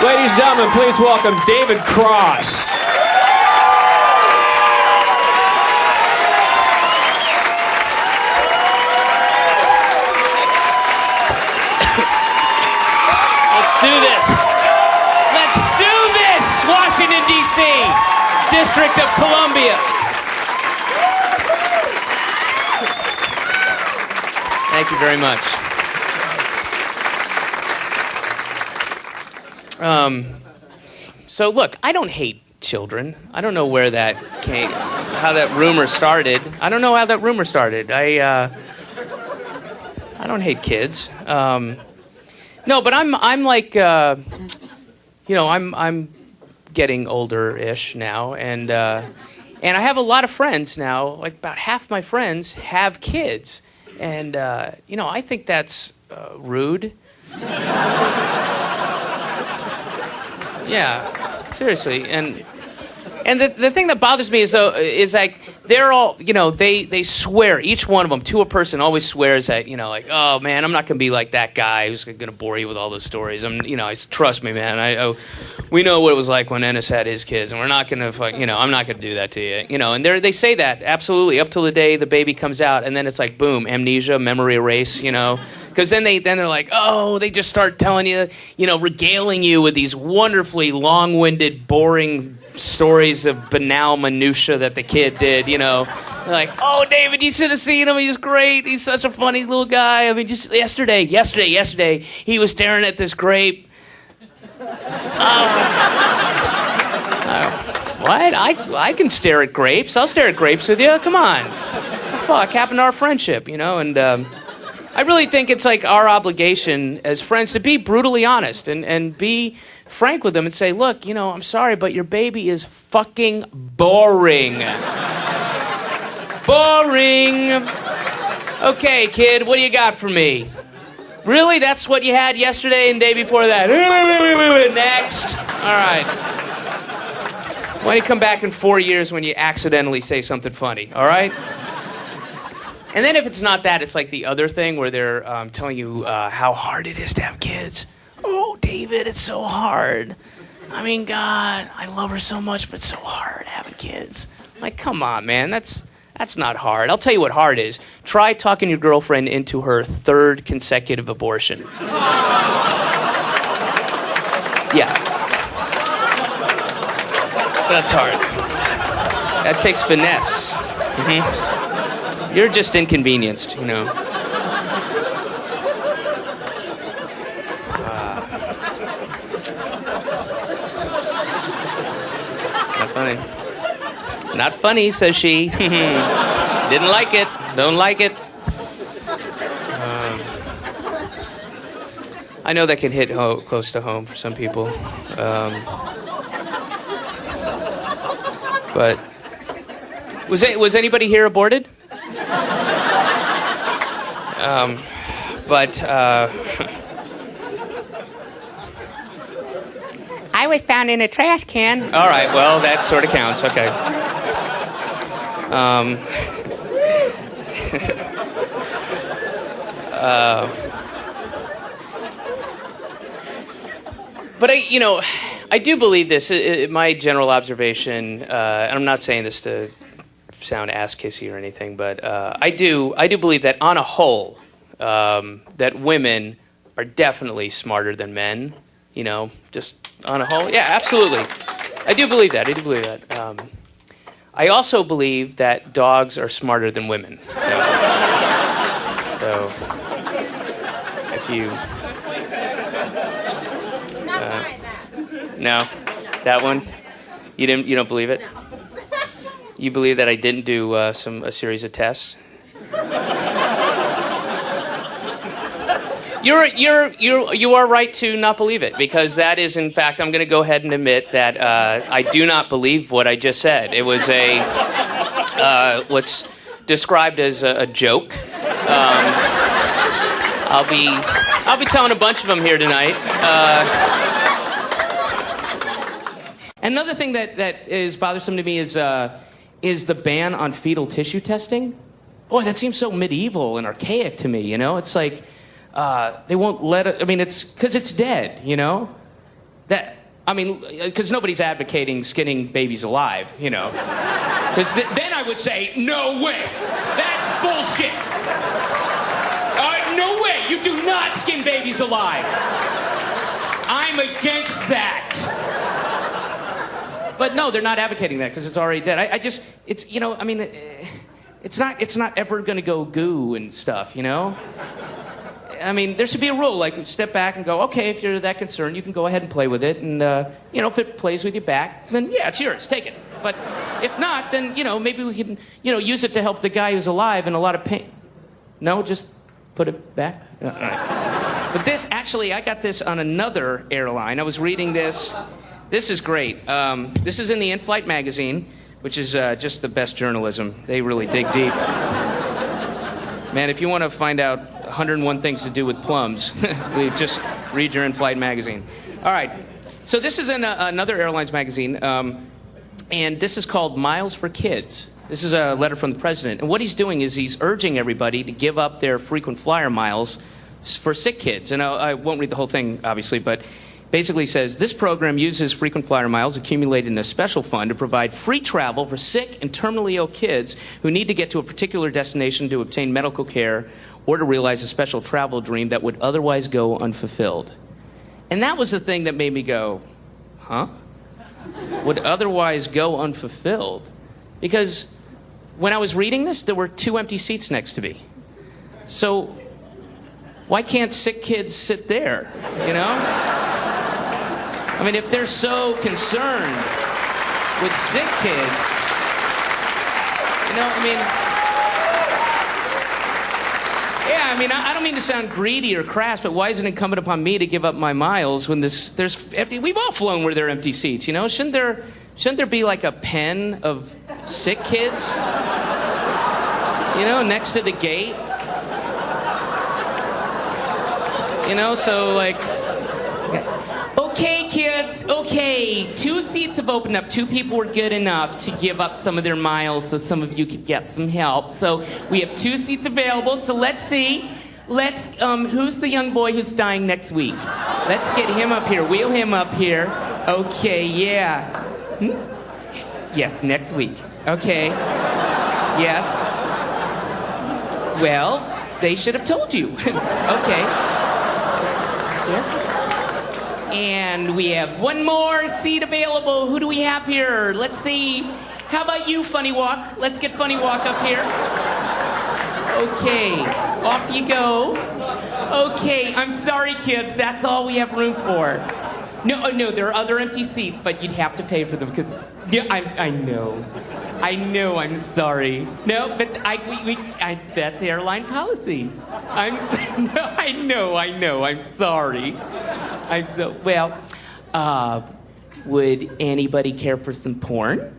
Ladies and gentlemen, please welcome David Cross. Let's do this. Let's do this, Washington, D.C., District of Columbia. Thank you very much. So look, I don't hate children. I don't know where that came, how that rumor started. I don't know how that rumor started. I don't hate kids. No, but I'm like, I'm getting older-ish now, and I have a lot of friends now. Like about half my friends have kids, and I think that's rude. Yeah, seriously, and the thing that bothers me is like they're all, they swear, each one of them to a person always swears that, like, oh man, I'm not gonna be like that guy who's gonna bore you with all those stories. Trust me, man. We know what it was like when Ennis had his kids, and we're not gonna, I'm not gonna do that to you, And they say that absolutely up till the day the baby comes out, and then it's like boom, amnesia, memory erase, Because then they're like, oh, they just start telling you, regaling you with these wonderfully long-winded, boring stories of banal minutia that the kid did, They're like, oh, David, you should have seen him. He's great. He's such a funny little guy. I mean, just yesterday, he was staring at this grape. What? I can stare at grapes. I'll stare at grapes with you. Come on. What the fuck happened to our friendship, And I really think it's like our obligation as friends to be brutally honest and be frank with them and say, look, I'm sorry, but your baby is fucking boring. Boring. Okay, kid, what do you got for me? Really? That's what you had yesterday and the day before that? Next. All right. Why don't you come back in 4 years when you accidentally say something funny, all right? And then if it's not that, it's like the other thing where they're telling you how hard it is to have kids. Oh, David, it's so hard. I mean, God, I love her so much, but it's so hard having kids. Like, come on, man, that's not hard. I'll tell you what hard is. Try talking your girlfriend into her third consecutive abortion. Yeah. That's hard. That takes finesse. Mm-hmm. You're just inconvenienced, Not funny. Not funny, says she. Didn't like it. Don't like it. I know that can hit close to home for some people. But was anybody here aborted? I was found in a trash can. All right, well, that sort of counts. Okay. But I do believe this. My general observation, and I'm not saying this to sound ass-kissy or anything, but I do believe that on a whole, that women are definitely smarter than men, just on a whole. Yeah, absolutely. I do believe that. I also believe that dogs are smarter than women. So, if you... No? That one? You don't believe it? No. You believe that I didn't do a series of tests? You are right to not believe it, because that is, in fact, I'm going to go ahead and admit that I do not believe what I just said. It was what's described as a joke. I'll be telling a bunch of them here tonight. Another thing that is bothersome to me is the ban on fetal tissue testing. Boy, that seems so medieval and archaic to me, It's like they won't let it... I mean, it's because it's dead, Because nobody's advocating skinning babies alive, you know. Because then I would say, no way, that's bullshit. No way, you do not skin babies alive. I'm against that. But no, they're not advocating that because it's already dead. It's not ever going to go goo and stuff, you know? I mean, there should be a rule, like step back and go, okay, if you're that concerned, you can go ahead and play with it. And, if it plays with your back, then yeah, it's yours, take it. But if not, then, maybe we can, use it to help the guy who's alive in a lot of pain. No, just put it back. All right. But this, actually, I got this on another airline. I was reading this. This is great. This is in the In-Flight magazine, which is just the best journalism. They really dig deep. Man, if you want to find out 101 things to do with plums, just read your In-Flight magazine. All right. So this is in another airlines magazine, and this is called Miles for Kids. This is a letter from the president. And what he's doing is he's urging everybody to give up their frequent flyer miles for sick kids. And I won't read the whole thing, obviously, but basically says, this program uses frequent flyer miles accumulated in a special fund to provide free travel for sick and terminally ill kids who need to get to a particular destination to obtain medical care or to realize a special travel dream that would otherwise go unfulfilled. And that was the thing that made me go, huh? Would otherwise go unfulfilled? Because when I was reading this, there were 2 empty seats next to me. So why can't sick kids sit there, you know? I mean, if they're so concerned with sick kids, I don't mean to sound greedy or crass, but why is it incumbent upon me to give up my miles when we've all flown where there are empty seats, you know? Shouldn't there be like a pen of sick kids, next to the gate? So like, okay, kids, okay, 2 seats have opened up. 2 people were good enough to give up some of their miles so some of you could get some help. So we have 2 seats available, so let's see. Who's the young boy who's dying next week? Let's get him up here, wheel him up here. Okay, yeah. Yes, next week. Okay. Yes. Well, they should have told you. Okay. Yeah. And we have 1 more seat available. Who do we have here? Let's see. How about you, Funny Walk? Let's get Funny Walk up here. Okay. Off you go. Okay. I'm sorry, kids. That's all we have room for. No, there are other empty seats, but you'd have to pay for them because... Yeah, I know. I'm sorry. No, but that's airline policy. I know. I'm sorry. Would anybody care for some porn?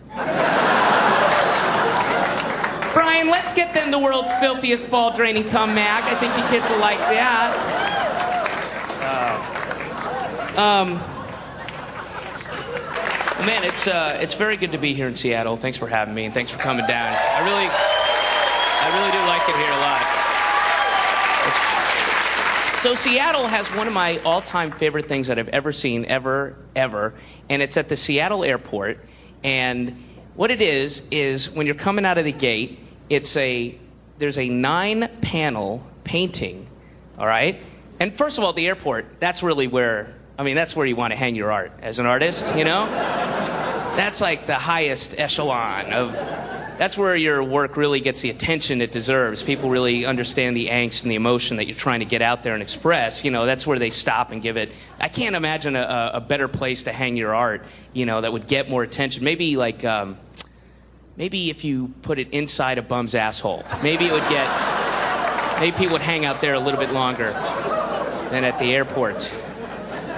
Brian, let's get them the world's filthiest ball draining cum mag. I think you kids will like that. Man, it's very good to be here in Seattle. Thanks for having me, and thanks for coming down. I really do like it here a lot. So Seattle has one of my all-time favorite things that I've ever seen, ever, and it's at the Seattle airport. And what it is when you're coming out of the gate, there's a 9-panel painting, all right? And first of all, the airport, that's really where... that's where you want to hang your art as an artist, you know? That's like the highest echelon of... That's where your work really gets the attention it deserves. People really understand the angst and the emotion that you're trying to get out there and express. That's where they stop and give it... I can't imagine a better place to hang your art, that would get more attention. Maybe like... maybe if you put it inside a bum's asshole. Maybe it would get... Maybe people would hang out there a little bit longer than at the airport.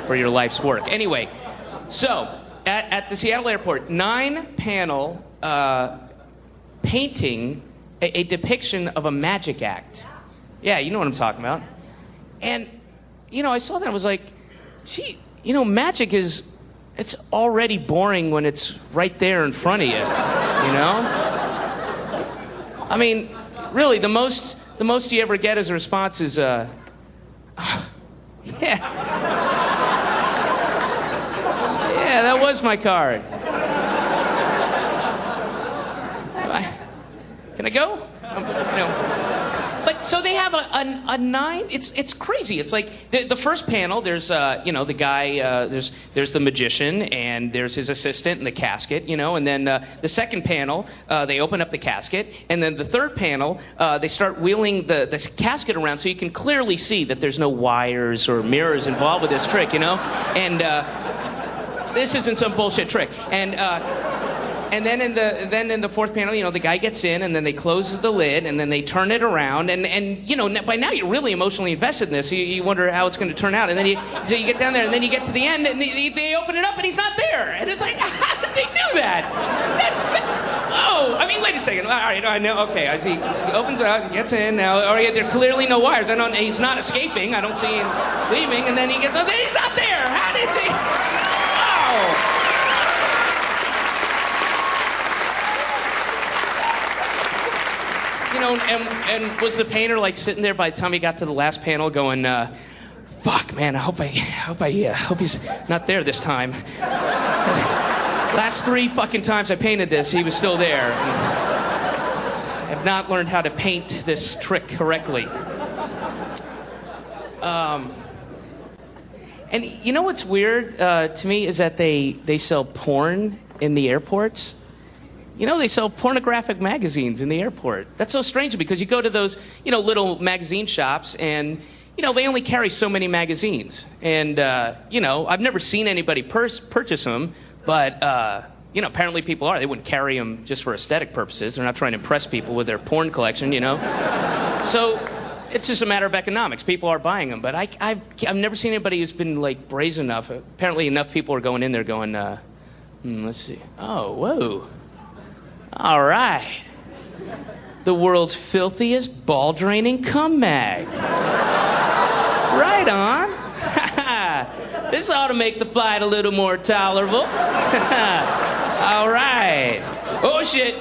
For your life's work. Anyway, so at the Seattle airport, 9-panel painting a depiction of a magic act. Yeah, you know what I'm talking about. And, I saw that and I was like, gee, magic it's already boring when it's right there in front of you, really, the most you ever get as a response is, yeah. Yeah, that was my card. Can I go? But so they have a 9. It's crazy. It's like the first panel. There's the guy. There's the magician, and there's his assistant in the casket. And then the second panel, they open up the casket, and then the third panel, they start wheeling the casket around so you can clearly see that there's no wires or mirrors involved with this trick. And this isn't some bullshit trick. And then in the fourth panel, the guy gets in, and then they close the lid, and then they turn it around, and by now you're really emotionally invested in this. You wonder how it's going to turn out, and then so you get down there, and then you get to the end, and they open it up, and he's not there, and it's like, how did they do that? Wait a second. All right, I know. Okay, I see. He opens it up, and gets in. Now, there are clearly no wires. He's not escaping. I don't see him leaving, and then he gets. Oh, then he's not there. How did they? Oh. And was the painter like sitting there by the time he got to the last panel going, fuck, man, I hope he's not there this time. Last 3 fucking times I painted this, he was still there. I have not learned how to paint this trick correctly. And you know what's weird to me is that they sell porn in the airports. They sell pornographic magazines in the airport. That's so strange because you go to those, little magazine shops and, they only carry so many magazines. And, I've never seen anybody purchase them, but, apparently people are. They wouldn't carry them just for aesthetic purposes. They're not trying to impress people with their porn collection, So it's just a matter of economics. People are buying them. But I've never seen anybody who's been, brazen enough. Apparently enough people are going in there going, let's see. Oh, whoa. All right. The world's filthiest ball-draining cum mag. Right on. This ought to make the flight a little more tolerable. All right. Oh, shit.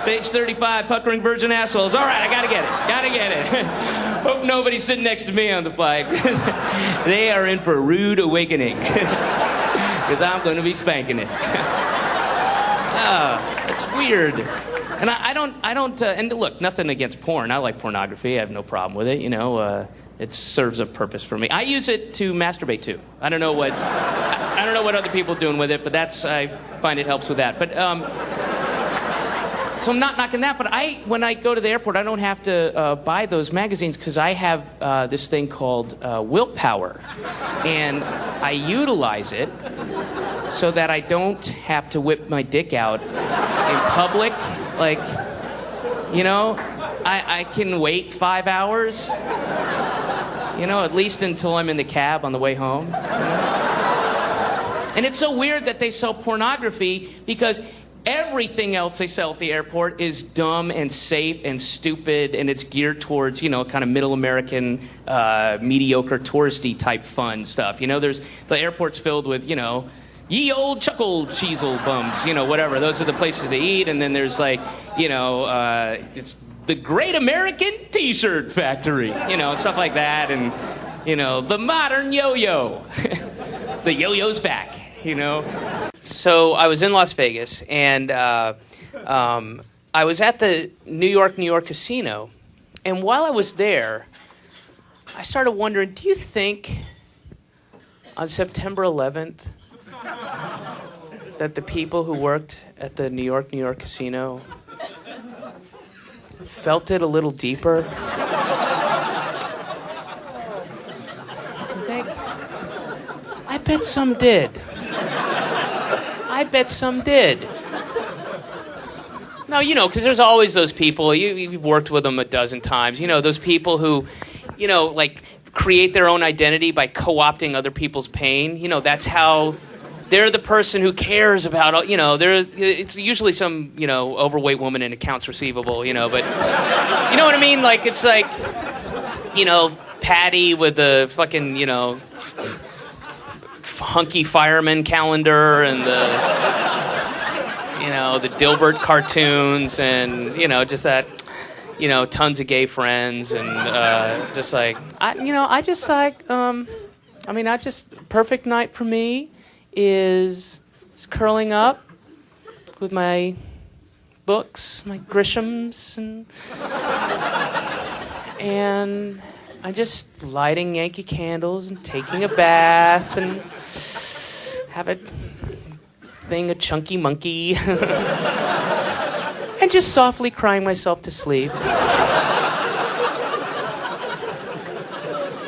Page 35, puckering virgin assholes. All right, I gotta get it. Hope nobody's sitting next to me on the flight. They are in for a rude awakening. Because I'm going to be spanking it. It's weird. And I don't, and look, nothing against porn. I like pornography. I have no problem with it. It serves a purpose for me. I use it to masturbate too. I don't know what other people are doing with it, but I find it helps with that. But, so I'm not knocking that, but when I go to the airport, I don't have to buy those magazines because I have this thing called willpower. And I utilize it so that I don't have to whip my dick out in public. I can wait 5 hours, at least until I'm in the cab on the way home. And it's so weird that they sell pornography because everything else they sell at the airport is dumb and safe and stupid, and it's geared towards, kind of middle American, mediocre, touristy type fun stuff. There's the airport's filled with, ye old chuckle cheesel bums, whatever. Those are the places to eat. And then there's it's the Great American T-shirt Factory, stuff like that. And, the modern yo-yo. The yo-yo's back, So I was in Las Vegas, and I was at the New York casino. And while I was there, I started wondering, do you think on September 11th, that the people who worked at the New York casino felt it a little deeper? You think? I bet some did. No, because there's always those people, you've worked with them a dozen times, those people who, create their own identity by co-opting other people's pain. That's how... They're the person who cares about, it's usually some, overweight woman in accounts receivable, but, you know what I mean? It's Patty with the fucking, hunky fireman calendar and the Dilbert cartoons and, just that, tons of gay friends and perfect night for me is curling up with my books, my Grishams, and I'm just lighting Yankee candles and taking a bath and have a chunky monkey, and just softly crying myself to sleep.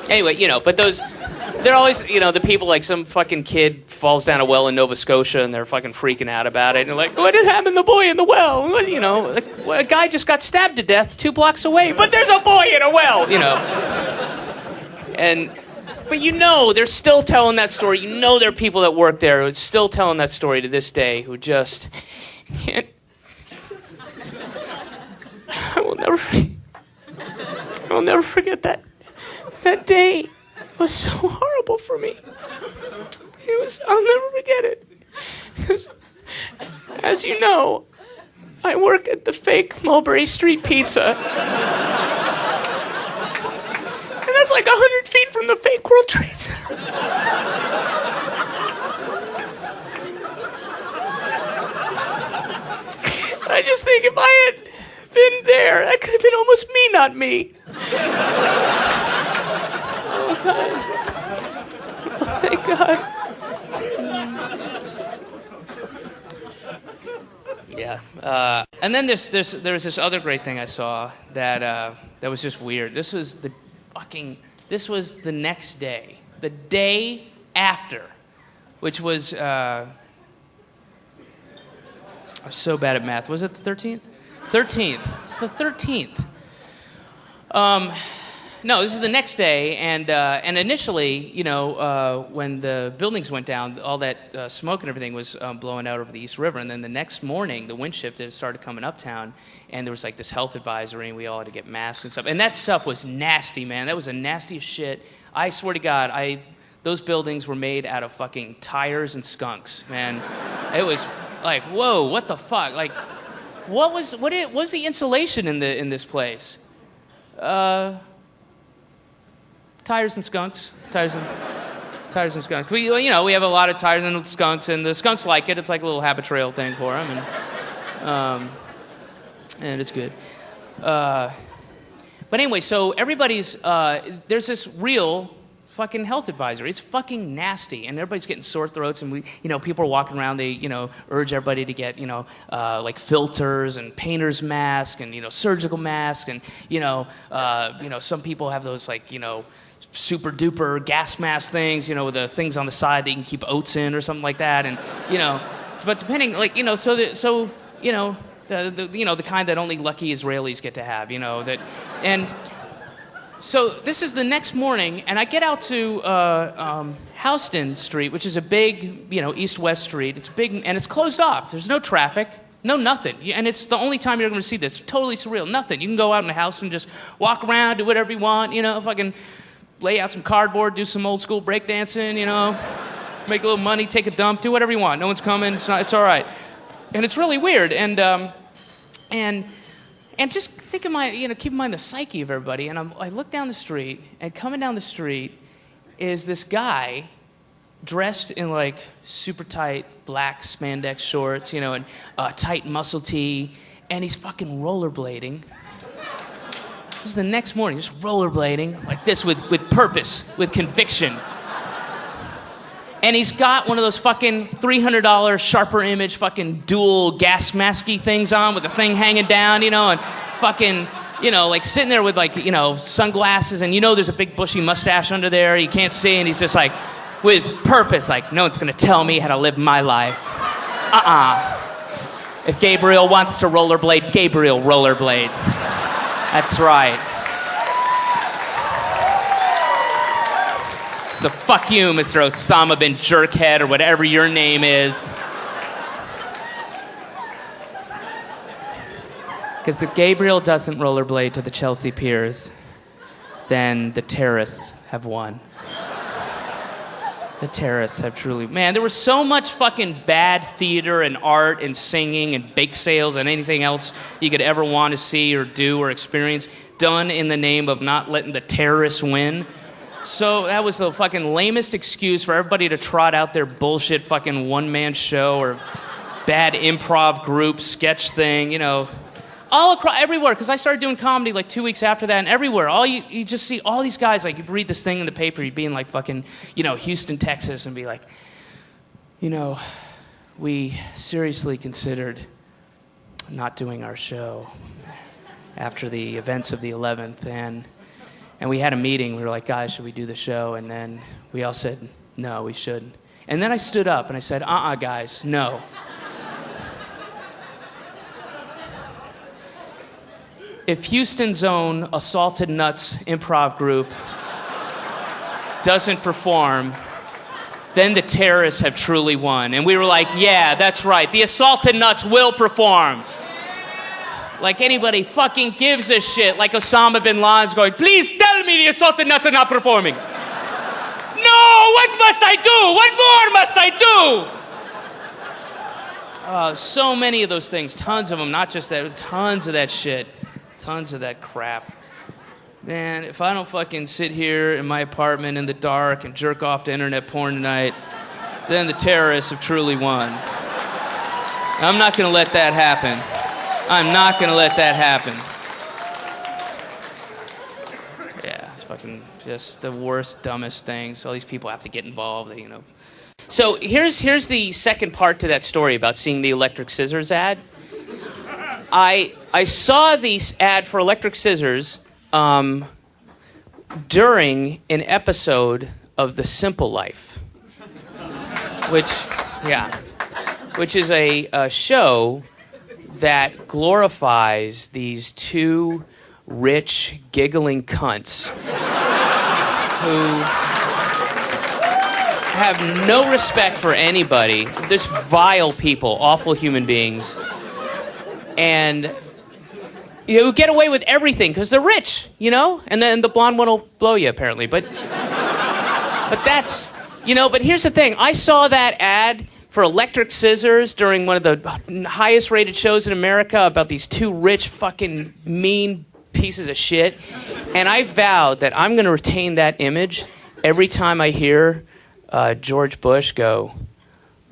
Anyway, but they're always, the people, like some fucking kid falls down a well in Nova Scotia and they're fucking freaking out about it. And they're like, what did happen to the boy in the well? A guy just got stabbed to death 2 blocks away, but there's a boy in a well, But they're still telling that story. There are people that work there who are still telling that story to this day who just can't. I will never forget that. That day was so horrible for me. I'll never forget it. Because, as you know, I work at the fake Mulberry Street Pizza. And that's like 100 feet from the fake World Trade Center. I just think if I had been there, that could have been almost me, not me. Oh, thank God. Yeah. And then there was this other great thing I saw that was just weird. This was the next day. The day after, which was I was so bad at math. Was it the 13th? 13th. It's the 13th. No, this is the next day, and initially, when the buildings went down, all that smoke and everything was blowing out over the East River, and then the next morning, the wind shifted, it started coming uptown, and there was like this health advisory, and we all had to get masks and stuff, and that stuff was nasty, man. That was the nastiest shit. I swear to God, those buildings were made out of fucking tires and skunks, man. It was like, whoa, what the fuck? Like, what was the insulation in this place? Tires and skunks. Tires and skunks. We have a lot of tires and skunks, and the skunks like it. It's like a little habit trail thing for them, and it's good. But anyway, so everybody's there's this real fucking health advisory. It's fucking nasty, and everybody's getting sore throats, and people are walking around. They urge everybody to get like filters and painter's masks and surgical masks, and some people have those like super duper gas mask things, with the things on the side that you can keep oats in or something like that, and but depending the kind that only lucky Israelis get to have, and. So this is the next morning, and I get out to Houston Street, which is a big, east-west street. It's big, and it's closed off. There's no traffic, no nothing. And it's the only time you're going to see this. Totally surreal, nothing. You can go out in the house and just walk around, do whatever you want, fucking lay out some cardboard, do some old-school breakdancing, make a little money, take a dump, do whatever you want. No one's coming. It's all right. And it's really weird, and just keep in mind the psyche of everybody. And I look down the street, and coming down the street is this guy dressed in like super tight black spandex shorts, and tight muscle tee, and he's fucking rollerblading. This is the next morning, just rollerblading like this with purpose, with conviction. And he's got one of those fucking $300 sharper image fucking dual gas masky things on with the thing hanging down, and fucking, like sitting there with like, sunglasses, and there's a big bushy mustache under there you can't see, and he's just like, with purpose, like, no one's gonna tell me how to live my life. If Gabriel wants to rollerblade, Gabriel rollerblades. That's right. So fuck you, Mr. Osama bin Jerkhead, or whatever your name is. Because if Gabriel doesn't rollerblade to the Chelsea Piers, then the terrorists have won. The terrorists have truly... Man, there was so much fucking bad theater and art and singing and bake sales and anything else you could ever want to see or do or experience done in the name of not letting the terrorists win. So that was the fucking lamest excuse for everybody to trot out their bullshit fucking one-man show or bad improv group sketch thing, all across, everywhere, because I started doing comedy like 2 weeks after that, and everywhere, you just see all these guys, like, you'd read this thing in the paper, you'd be in, like, fucking, Houston, Texas, and be like, we seriously considered not doing our show after the events of the 11th, and we had a meeting, we were like, guys, should we do the show? And then we all said, no, we shouldn't. And then I stood up and I said, guys, no. If Houston's own Assaulted Nuts improv group doesn't perform, then the terrorists have truly won. And we were like, yeah, that's right. The Assaulted Nuts will perform. Like anybody fucking gives a shit. Like Osama bin Laden's going, please tell me the Assaulted Nuts are not performing. No, what must I do? What more must I do? So many of those things, tons of them, not just that, tons of that shit. Tons of that crap. Man, if I don't fucking sit here in my apartment in the dark and jerk off to internet porn tonight, then the terrorists have truly won. I'm not going to let that happen. I'm not going to let that happen. Yeah, it's fucking just the worst, dumbest things. All these people have to get involved, So here's the second part to that story about seeing the electric scissors ad. I saw the ad for electric scissors during an episode of The Simple Life, which is a show that glorifies these two rich, giggling cunts who have no respect for anybody. Just vile people, awful human beings. And you get away with everything because they're rich, And then the blonde one will blow you, apparently. But that's, But here's the thing. I saw that ad for electric scissors during one of the highest-rated shows in America about these two rich, fucking mean pieces of shit. And I vowed that I'm going to retain that image every time I hear George Bush go,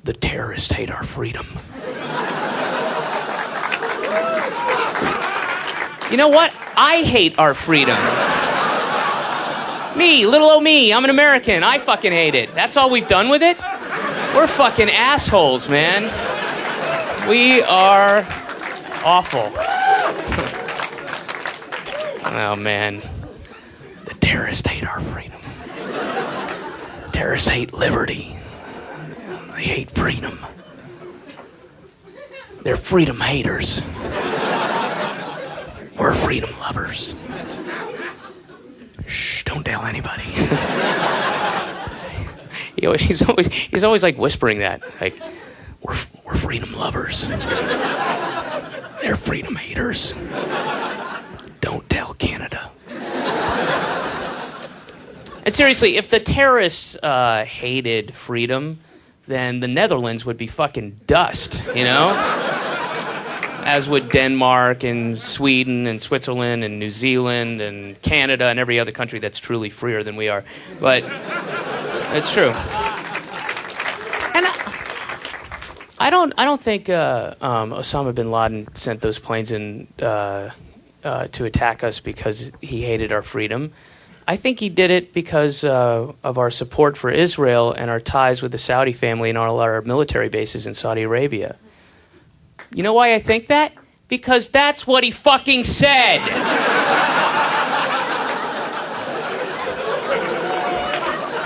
"The terrorists hate our freedom." You know what? I hate our freedom. Me, little old me, I'm an American. I fucking hate it. That's all we've done with it? We're fucking assholes, man. We are awful. Oh, man. The terrorists hate our freedom. Terrorists hate liberty. They hate freedom. They're freedom haters. We're freedom lovers. Shh, don't tell anybody. He's always like whispering that. Like, we're freedom lovers. They're freedom haters. Don't tell Canada. And seriously, if the terrorists hated freedom, then the Netherlands would be fucking dust, As would Denmark and Sweden and Switzerland and New Zealand and Canada and every other country that's truly freer than we are. But it's true. And I don't think Osama bin Laden sent those planes in to attack us because he hated our freedom. I think he did it because of our support for Israel and our ties with the Saudi family and all our military bases in Saudi Arabia. You know why I think that? Because that's what he fucking said.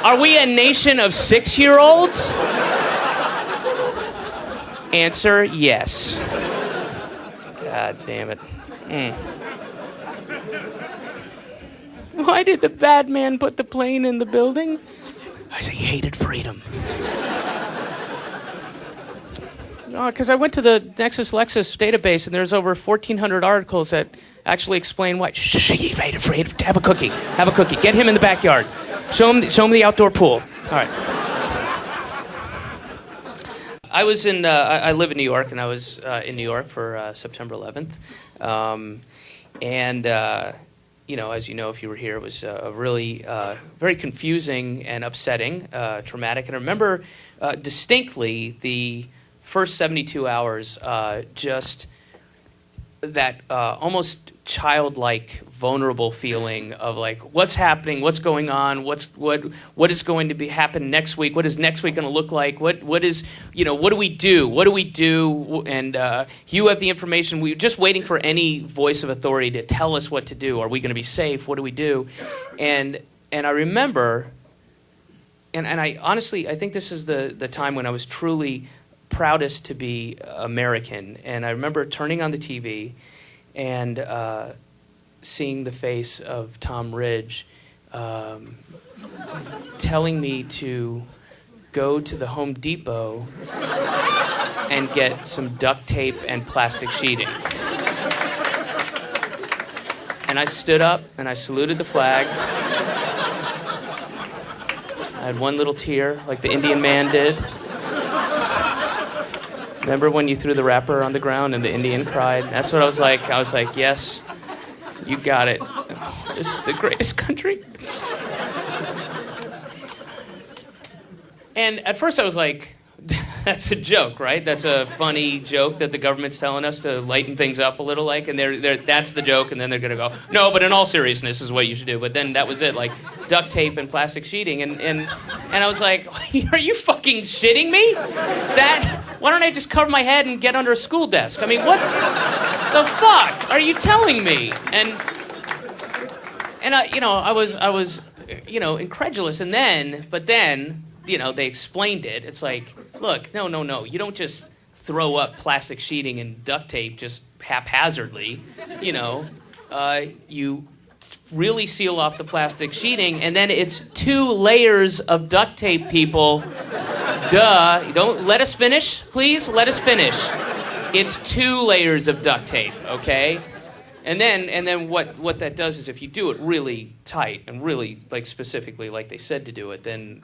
Are we a nation of 6-year-olds? Answer, yes. God damn it. Why did the bad man put the plane in the building? I said he hated freedom. Because I went to the Lexis database and there's over 1,400 articles that actually explain why. Shh, he hated freedom. Have a cookie. Have a cookie. Get him in the backyard. Show him the outdoor pool. All right. I live in New York, and I was in New York for September 11th. as you know, if you were here, it was really very confusing and upsetting, traumatic. And I remember distinctly the first 72 hours, just that almost childlike, vulnerable feeling of like, what's happening, what's going on, what is going to happen next week, what is next week going to look like, what is, what do we do, and you have the information, we're just waiting for any voice of authority to tell us what to do. Are we going to be safe? What do we do? And I remember, and I honestly, I think this is the time when I was truly proudest to be American. And I remember turning on the TV and seeing the face of Tom Ridge telling me to go to the Home Depot and get some duct tape and plastic sheeting. And I stood up and I saluted the flag. I had one little tear, like the Indian man did. Remember when you threw the wrapper on the ground and the Indian cried? That's what I was like. I was like, yes, you got it. This is the greatest country. And at first I was like, that's a joke, right? That's a funny joke that the government's telling us to lighten things up a little, like, and that's the joke, and then they're going to go, no, but in all seriousness, this is what you should do. But then that was it, like duct tape and plastic sheeting, and I was like, are you fucking shitting me? Why don't I just cover my head and get under a school desk? I mean, what the fuck are you telling me? And I was incredulous, but then they explained it. It's like, look, no, you don't just throw up plastic sheeting and duct tape just haphazardly. You really seal off the plastic sheeting, and then it's 2 layers of duct tape, people. Duh. Don't let us finish, please. Let us finish. It's 2 layers of duct tape, okay? And then what that does is if you do it really tight and really like specifically like they said to do it, then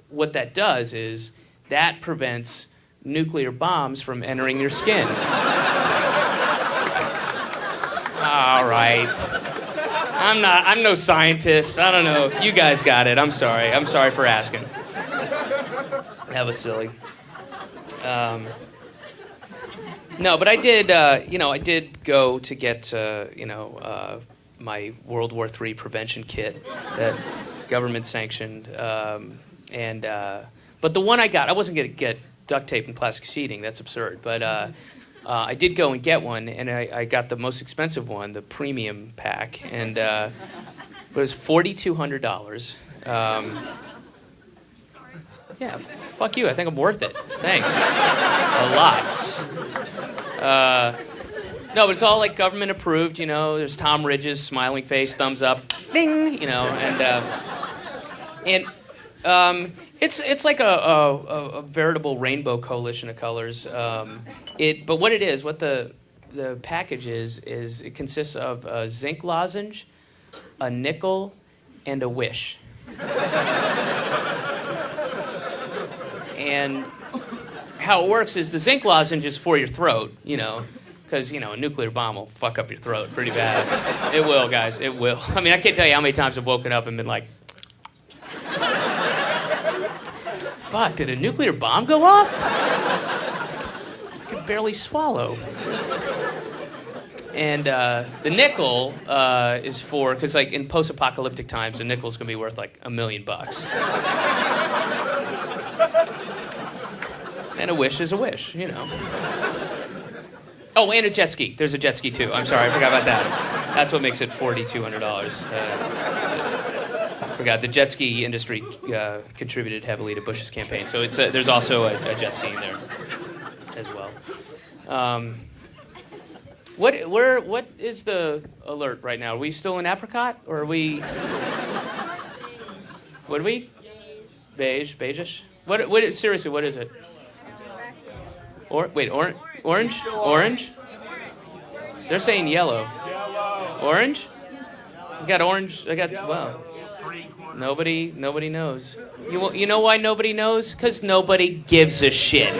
what that does is that prevents nuclear bombs from entering your skin. All right. I'm no scientist. I don't know. You guys got it. I'm sorry. I'm sorry for asking. That was silly. No, but I did, I did go to get, my World War III prevention kit that government sanctioned. But the one I got, I wasn't going to get duct tape and plastic sheeting. That's absurd. But I did go and get one, and I got the most expensive one, the premium pack. And it was $4,200. Yeah, fuck you. I think I'm worth it. Thanks. A lot. No, but it's all like government approved, There's Tom Ridge's smiling face, thumbs up, ding, and it's like a veritable rainbow coalition of colors. But what it is, what the package is it consists of a zinc lozenge, a nickel, and a wish. And how it works is the zinc lozenge is for your throat, because, a nuclear bomb will fuck up your throat pretty bad. It will, guys, it will. I mean, I can't tell you how many times I've woken up and been like, fuck, did a nuclear bomb go off? I could barely swallow. And the nickel is for, because like in post-apocalyptic times, the nickel's going to be worth like $1 million. And a wish is a wish, Oh, and a jet ski. There's a jet ski, too. I'm sorry, I forgot about that. That's what makes it $4,200. Forgot the jet ski industry contributed heavily to Bush's campaign, so there's also a jet ski in there as well. What is the alert right now? Are we still in apricot, or are we? What are we? Beige-ish. What? Seriously, what is it? Orange? Orange? They're saying yellow. Orange? I got orange. Wow. Nobody knows. You know why nobody knows? Because nobody gives a shit.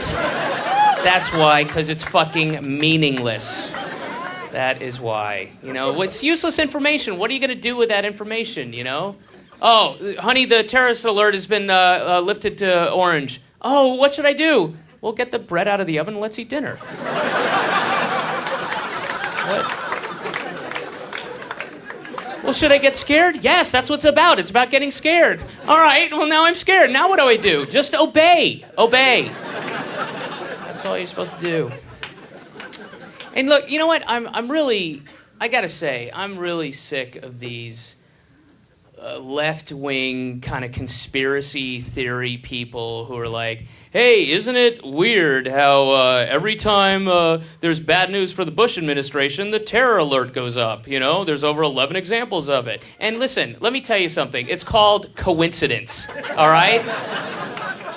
That's why, because it's fucking meaningless. That is why. It's useless information. What are you going to do with that information, Oh, honey, the terrorist alert has been lifted to orange. Oh, what should I do? Well, get the bread out of the oven and let's eat dinner. What? Well, should I get scared? Yes, that's what it's about. It's about getting scared. All right, well, now I'm scared. Now what do I do? Just obey. Obey. That's all you're supposed to do. And look, you know what? I gotta say, I'm really sick of these left-wing kind of conspiracy theory people who are like, hey, isn't it weird how every time there's bad news for the Bush administration, the terror alert goes up? There's over 11 examples of it. And listen, let me tell you something. It's called coincidence, all right?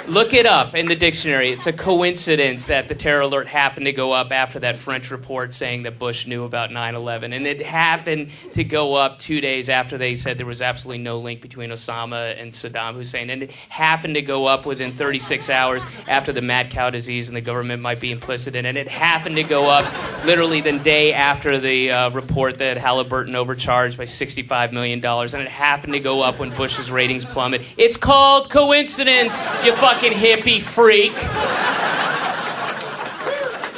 Look it up in the dictionary. It's a coincidence that the terror alert happened to go up after that French report saying that Bush knew about 9/11. And it happened to go up 2 days after they said there was absolutely no link between Osama and Saddam Hussein. And it happened to go up within 36 hours after the mad cow disease and the government might be implicit in it. And it happened to go up literally the day after the report that Halliburton overcharged by $65 million. And it happened to go up when Bush's ratings plummeted. It's called coincidence, you fucking hippie freak.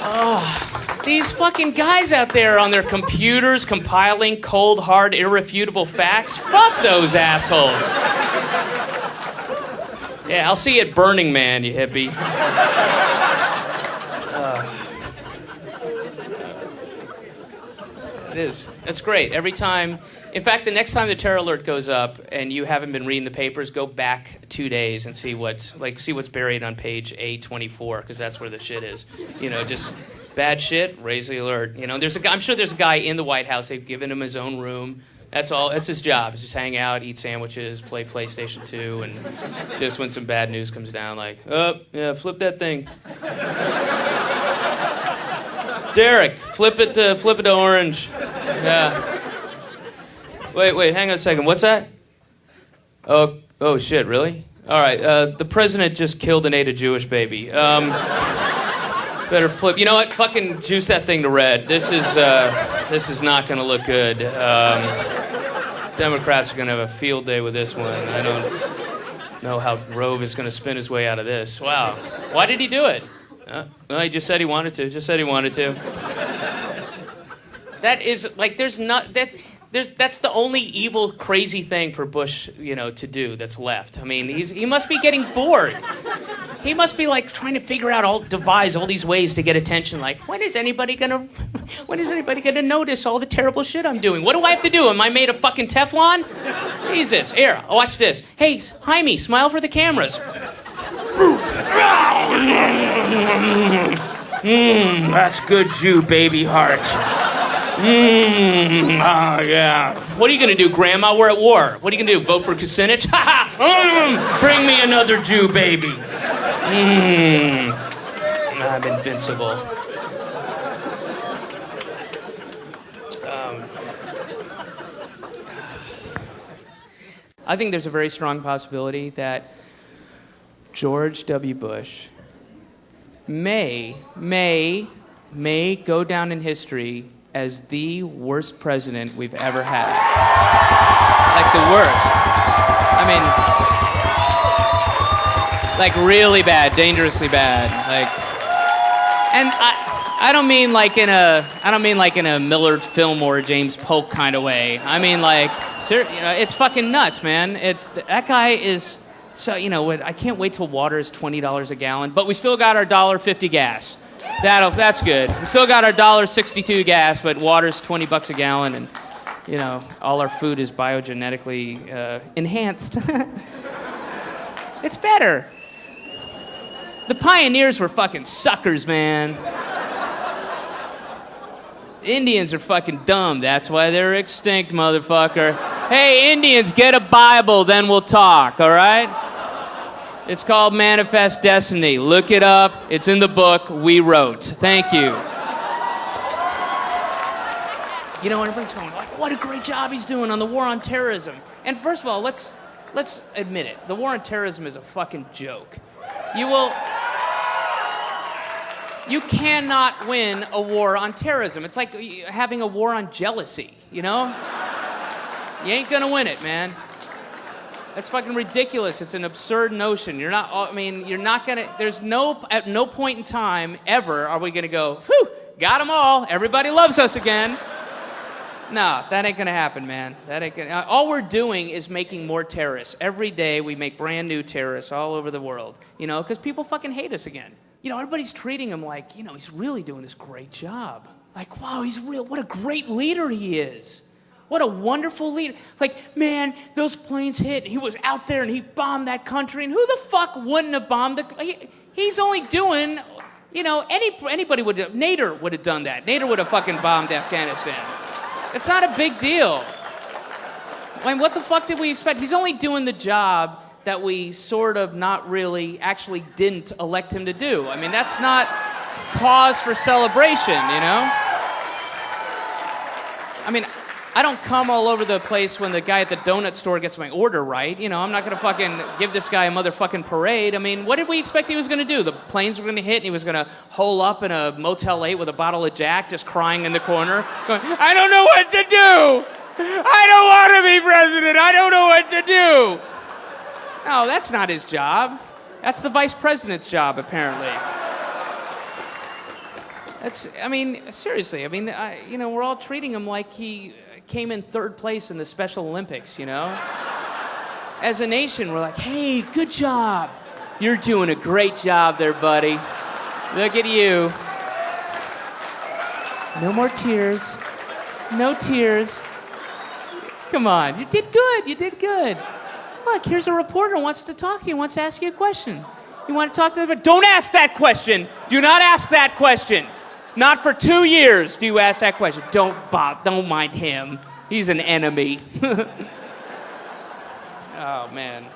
Oh, these fucking guys out there on their computers compiling cold, hard, irrefutable facts. Fuck those assholes. Yeah, I'll see you at Burning Man, you hippie. It is. It's great. Every time. In fact, the next time the terror alert goes up and you haven't been reading the papers, go back 2 days and see what's buried on page A24, because that's where the shit is. Just bad shit, raise the alert. I'm sure there's a guy in the White House. They've given him his own room. That's all. That's his job. Is just hang out, eat sandwiches, play PlayStation 2, and just when some bad news comes down, like, oh, yeah, flip that thing. Derek, flip it to orange. Yeah. Wait, hang on a second. What's that? Oh shit, really? All right, the president just killed and ate a Jewish baby. Better flip. You know what? Fucking juice that thing to red. This is not going to look good. Democrats are going to have a field day with this one. I don't know how Robo is going to spin his way out of this. Wow. Why did he do it? Well, he just said he wanted to. That is, like, that's the only evil, crazy thing for Bush, to do that's left. I mean, he must be getting bored. He must be, like, trying to devise all these ways to get attention. Like, when is anybody gonna notice all the terrible shit I'm doing? What do I have to do? Am I made of fucking Teflon? Jesus. Here, watch this. Hey, Jaime, smile for the cameras. That's good Jew baby heart. Oh, yeah. What are you going to do, Grandma? We're at war. What are you going to do, vote for Kucinich? Bring me another Jew baby. I'm invincible. I think there's a very strong possibility that George W. Bush may go down in history as the worst president we've ever had. Like, the worst. I mean, like, really bad, dangerously bad. Like, and I don't mean like in a Millard Fillmore or James Polk kind of way. I mean, like, it's fucking nuts, man. That guy is. So, I can't wait till water is $20 a gallon, but we still got our $1.50 gas. That's good. We still got our $1.62 gas, but water's $20 a gallon, and, all our food is biogenetically enhanced. It's better. The pioneers were fucking suckers, man. Indians are fucking dumb. That's why they're extinct, motherfucker. Hey, Indians, get a Bible, then we'll talk, all right? It's called Manifest Destiny. Look it up. It's in the book we wrote. Thank you. Everybody's going, like, what a great job he's doing on the war on terrorism. And first of all, let's admit it. The war on terrorism is a fucking joke. You cannot win a war on terrorism. It's like having a war on jealousy, you know? You ain't gonna win it, man. That's fucking ridiculous. It's an absurd notion. You're not gonna, at no point in time ever are we gonna go, whew, got them all, everybody loves us again. No, that ain't gonna happen, man. That ain't gonna, all we're doing is making more terrorists. Every day we make brand new terrorists all over the world, you know, because people fucking hate us again. You know, everybody's treating him like, you know, he's really doing this great job. Like, wow, what a great leader he is. What a wonderful leader. Like, man, those planes hit. He was out there and he bombed that country. And who the fuck wouldn't have bombed he's only doing, you know, anybody would have, Nader would have done that. Nader would have fucking bombed Afghanistan. It's not a big deal. I mean, what the fuck did we expect? He's only doing the job that we sort of not really actually didn't elect him to do. I mean, that's not cause for celebration, you know? I mean, I don't come all over the place when the guy at the donut store gets my order right. You know, I'm not going to fucking give this guy a motherfucking parade. I mean, what did we expect he was going to do? The planes were going to hit and he was going to hole up in a Motel 8 with a bottle of Jack, just crying in the corner, going, I don't know what to do. I don't want to be president. I don't know what to do. No, that's not his job. That's the vice president's job, apparently. Seriously. I mean, you know, we're all treating him like he came in third place in the Special Olympics, you know? As a nation, we're like, hey, good job. You're doing a great job there, buddy. Look at you. No more tears. No tears. Come on, you did good. You did good. Look, here's a reporter who wants to talk to you, wants to ask you a question. You want to talk to them? Don't ask that question. Do not ask that question. Not for 2 years do you ask that question. Don't mind him. He's an enemy. Oh, man.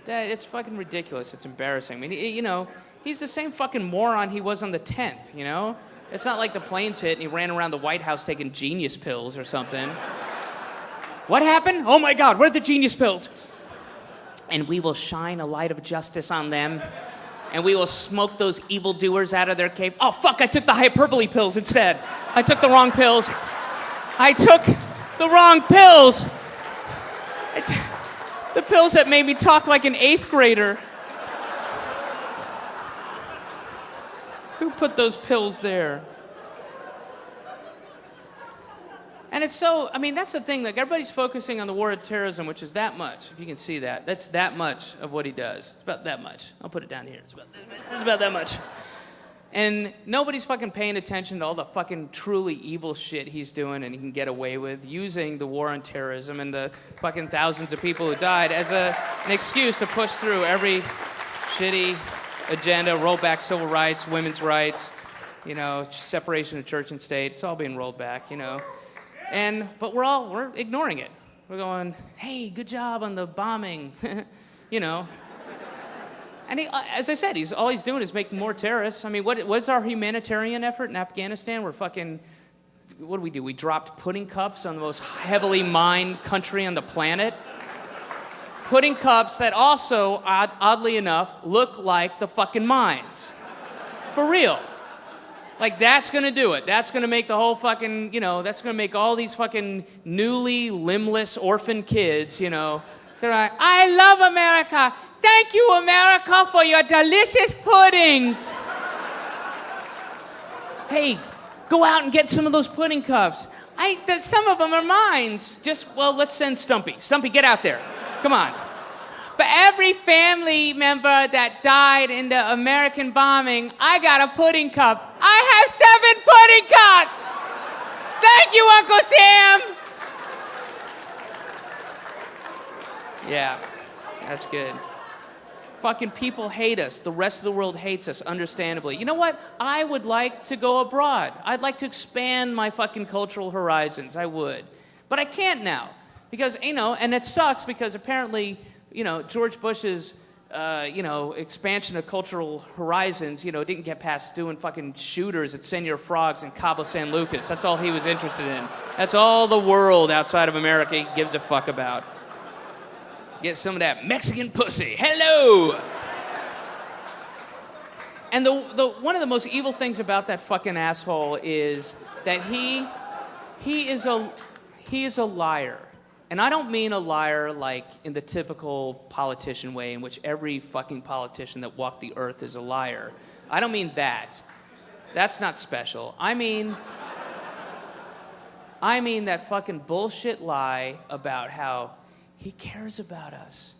It's fucking ridiculous. It's embarrassing. I mean, you know, he's the same fucking moron he was on the 10th, you know? It's not like the planes hit and he ran around the White House taking genius pills or something. What happened? Oh, my God, where are the genius pills? And we will shine a light of justice on them. And we will smoke those evildoers out of their cave. Oh, fuck, I took the hyperbole pills instead. I took the wrong pills. The pills that made me talk like an 8th grader. Who put those pills there? And it's so, I mean, that's the thing. Like, everybody's focusing on the war of terrorism, which is that much, if you can see that. That's that much of what he does. It's about that much. I'll put it down here. It's about that much. And nobody's fucking paying attention to all the fucking truly evil shit he's doing and he can get away with, using the war on terrorism and the fucking thousands of people who died as an excuse to push through every shitty agenda, roll back civil rights, women's rights, you know, separation of church and state. It's all being rolled back, you know. But we're ignoring it. We're going, hey, good job on the bombing, you know. And as I said, all he's doing is making more terrorists. I mean, what's our humanitarian effort in Afghanistan? What do? We dropped pudding cups on the most heavily mined country on the planet. Pudding cups that also, oddly enough, look like the fucking mines. For real. Like, that's going to do it. That's going to make the whole fucking, you know, that's going to make all these fucking newly limbless orphan kids, you know. They're like, I love America. Thank you, America, for your delicious puddings. Hey, go out and get some of those pudding cups. Some of them are mine. Let's send Stumpy. Stumpy, get out there. Come on. For every family member that died in the American bombing, I got a pudding cup. I have 7 pudding cups! Thank you, Uncle Sam! Yeah, that's good. Fucking people hate us. The rest of the world hates us, understandably. You know what? I would like to go abroad. I'd like to expand my fucking cultural horizons. I would. But I can't now. Because, you know, and it sucks because apparently, you know, George Bush's, expansion of cultural horizons, you know, didn't get past doing fucking shooters at Senor Frogs in Cabo San Lucas. That's all he was interested in. That's all the world outside of America gives a fuck about. Get some of that Mexican pussy. Hello! And the one of the most evil things about that fucking asshole is that he is a liar. And I don't mean a liar like in the typical politician way in which every fucking politician that walked the earth is a liar. I don't mean that. That's not special. I mean that fucking bullshit lie about how he cares about us.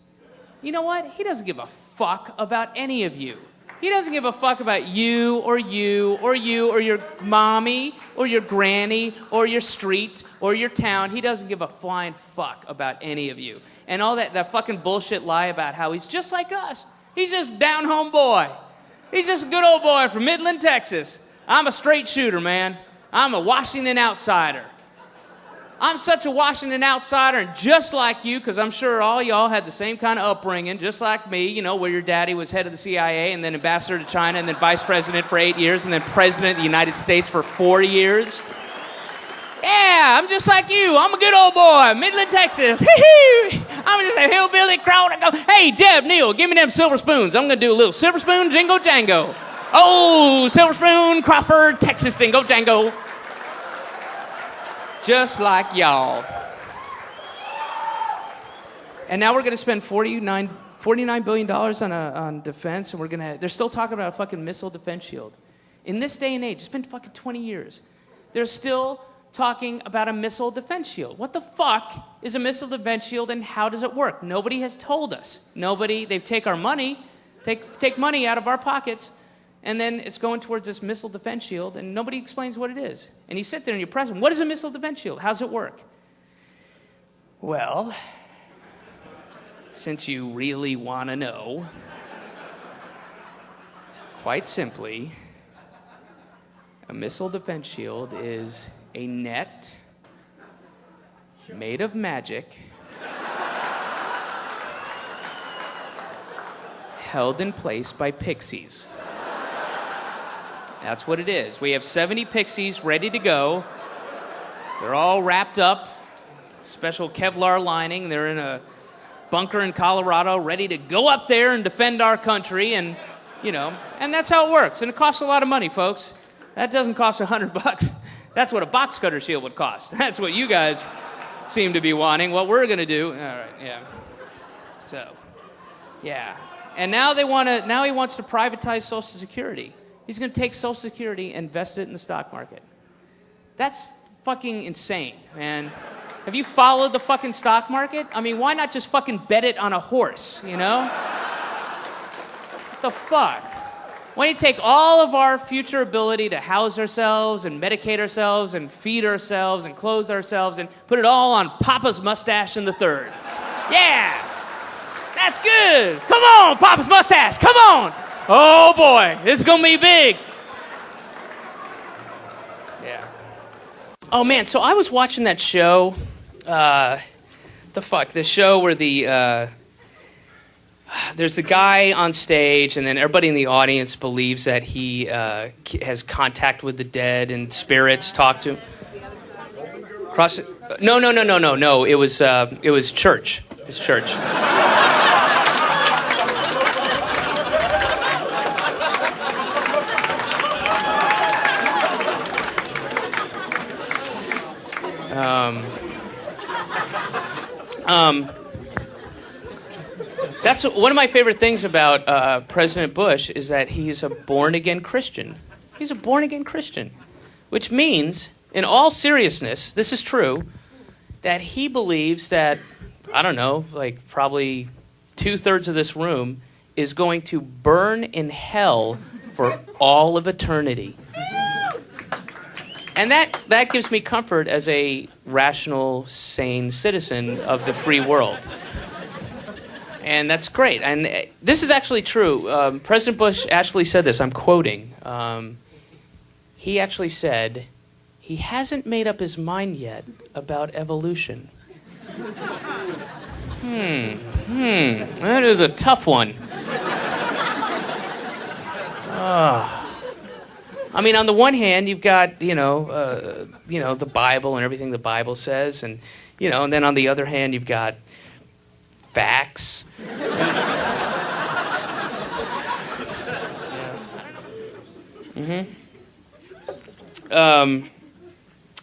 You know what? He doesn't give a fuck about any of you. He doesn't give a fuck about you or you or you or your mommy or your granny or your street or your town. He doesn't give a flying fuck about any of you. And all that fucking bullshit lie about how he's just like us. He's just down home boy. He's just a good old boy from Midland, Texas. I'm a straight shooter, man. I'm a Washington outsider. I'm such a Washington outsider, and just like you, because I'm sure all y'all had the same kind of upbringing, just like me, you know, where your daddy was head of the CIA and then ambassador to China and then vice president for 8 years and then president of the United States for 4 years. Yeah, I'm just like you. I'm a good old boy, Midland, Texas. I'm just a hillbilly crowd. I go, hey, Jeb, Neil, give me them silver spoons. I'm going to do a little silver spoon jingle jango. Oh, silver spoon, Crawford, Texas, dingo jango. Just like y'all. And now we're going to spend $49 billion on defense, and they're still talking about a fucking missile defense shield. In this day and age, it's been fucking 20 years. They're still talking about a missile defense shield. What the fuck is a missile defense shield, and how does it work? Nobody has told us. They take our money, take money out of our pockets, and then it's going towards this missile defense shield, and nobody explains what it is. And you sit there and you press them. What is a missile defense shield? How's it work? Well, since you really want to know, quite simply, a missile defense shield is a net made of magic held in place by pixies. That's what it is. We have 70 pixies ready to go. They're all wrapped up, special Kevlar lining. They're in a bunker in Colorado, ready to go up there and defend our country, and and that's how it works. And it costs a lot of money, folks. That doesn't cost $100. That's what a box cutter shield would cost. That's what you guys seem to be wanting. What we're going to do, all right, yeah. So, yeah. And now he wants to privatize Social Security. He's going to take Social Security and invest it in the stock market. That's fucking insane, man. Have you followed the fucking stock market? I mean, why not just fucking bet it on a horse, you know? What the fuck? Why don't you take all of our future ability to house ourselves and medicate ourselves and feed ourselves and clothe ourselves and put it all on Papa's mustache in the third? Yeah! That's good! Come on, Papa's mustache! Come on! Oh boy, this is gonna be big. Yeah. Oh man, so I was watching that show. The show where there's a guy on stage, and then everybody in the audience believes that he has contact with the dead, and spirits talk to him. No. It was church. It's church. That's one of my favorite things about President Bush is that he's a born-again Christian. He's a born-again Christian, which means, in all seriousness, this is true, that he believes that, I don't know, like probably 2/3 of this room is going to burn in hell for all of eternity. And that gives me comfort as a rational, sane citizen of the free world. And that's great. And this is actually true. President Bush actually said this. I'm quoting. He actually said, he hasn't made up his mind yet about evolution. That is a tough one. I mean, on the one hand, you've got, the Bible and everything the Bible says, and then on the other hand, you've got facts.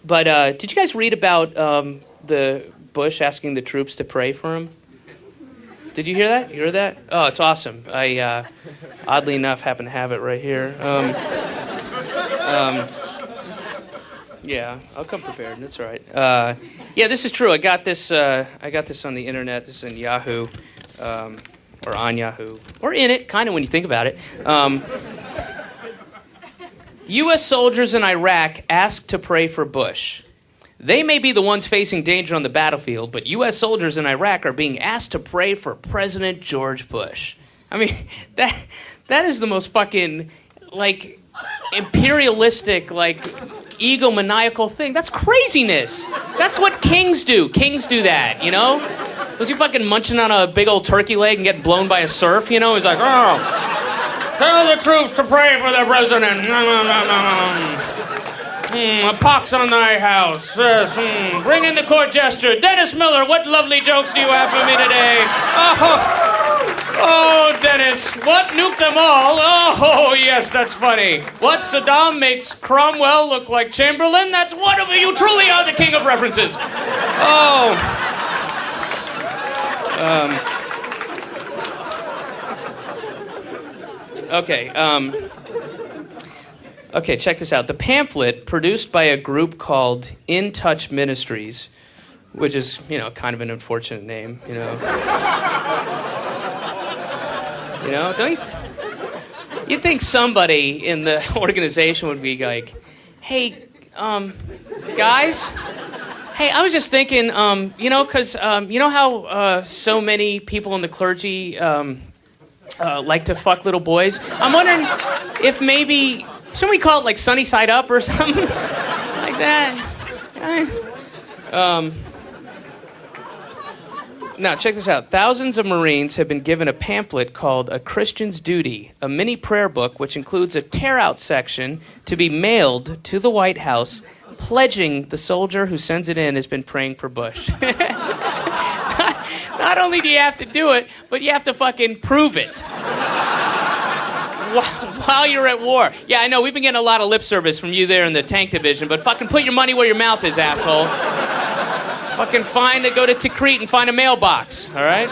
But did you guys read about the Bush asking the troops to pray for him? Did you hear that? You heard that? Oh, it's awesome. I, oddly enough, happen to have it right here. Yeah, I'll come prepared. That's all right. Yeah, this is true. I got this on the internet. This is in Yahoo, or on Yahoo, or in it, kind of when you think about it. U.S. soldiers in Iraq asked to pray for Bush. They may be the ones facing danger on the battlefield, but U.S. soldiers in Iraq are being asked to pray for President George Bush. I mean, that is the most fucking, like, imperialistic, like, egomaniacal thing. That's craziness. That's what kings do. Kings do that, you know? Was he fucking munching on a big old turkey leg and getting blown by a surf, you know? He's like, oh, tell the troops to pray for the president. A pox on thy house. Yes, bring in the court jester. Dennis Miller, what lovely jokes do you have for me today? Oh, Dennis, what? Nuke them all? Oh, yes, that's funny. What? Saddam makes Cromwell look like Chamberlain? That's wonderful. You truly are the king of references. Oh. Okay, Okay, check this out. The pamphlet produced by a group called In Touch Ministries, which is, you know, kind of an unfortunate name, you know. You know, don't you? You'd think somebody in the organization would be like, hey, guys, hey, I was just thinking, you know, because you know how so many people in the clergy like to fuck little boys? I'm wondering if maybe... Shouldn't we call it, like, Sunny Side Up or something like that? Now, check this out. Thousands of Marines have been given a pamphlet called A Christian's Duty, a mini prayer book which includes a tear-out section to be mailed to the White House, pledging the soldier who sends it in has been praying for Bush. Not only do you have to do it, but you have to fucking prove it. While you're at war. Yeah, I know, we've been getting a lot of lip service from you there in the tank division, but fucking put your money where your mouth is, asshole. Fucking go to Tikrit and find a mailbox, all right?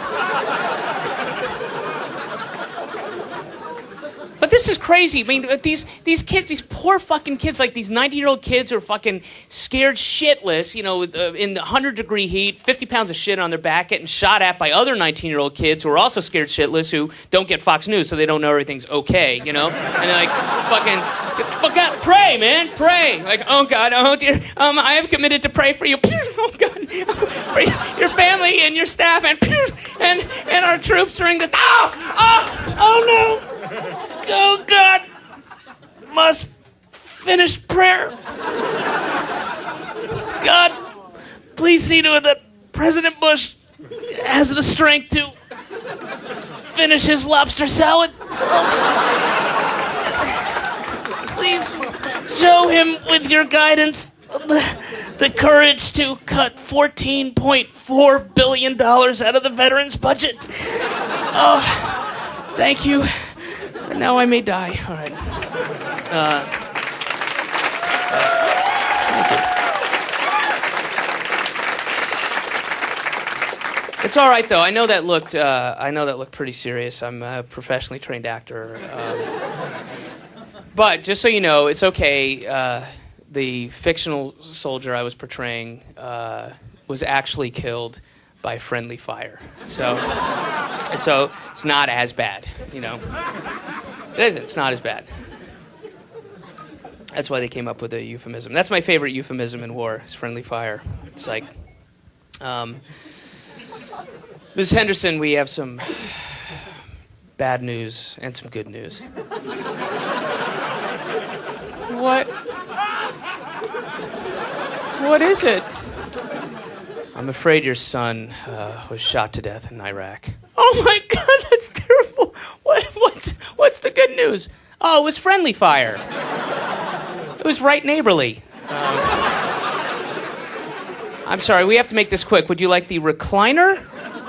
But this is crazy. I mean, these kids, these poor fucking kids, like these 90-year-old kids who are fucking scared shitless, you know, in the 100-degree heat, 50 pounds of shit on their back, getting shot at by other 19-year-old kids who are also scared shitless, who don't get Fox News, so they don't know everything's okay, you know? And they're like, fucking, fuck out, pray, man, pray. Like, oh, God, oh, dear, I am committed to pray for you. Oh, God, for your family and your staff, and our troops during this. Oh, no. Oh, God, must finish prayer. God, please see to it that President Bush has the strength to finish his lobster salad. Please show him with your guidance the courage to cut $14.4 billion out of the veterans' budget. Oh, thank you. Now I may die. All right. Thank you. It's all right though. I know that looked pretty serious. I'm a professionally trained actor. But just so you know, it's okay. The fictional soldier I was portraying was actually killed by friendly fire. So it's not as bad, you know. It isn't. It's not as bad. That's why they came up with a euphemism. That's my favorite euphemism in war, is friendly fire. It's like, Ms. Henderson, we have some bad news and some good news. What? What is it? I'm afraid your son was shot to death in Iraq. Oh my God, that's terrible. What's the good news? Oh, it was friendly fire. It was right neighborly. I'm sorry, we have to make this quick. Would you like the recliner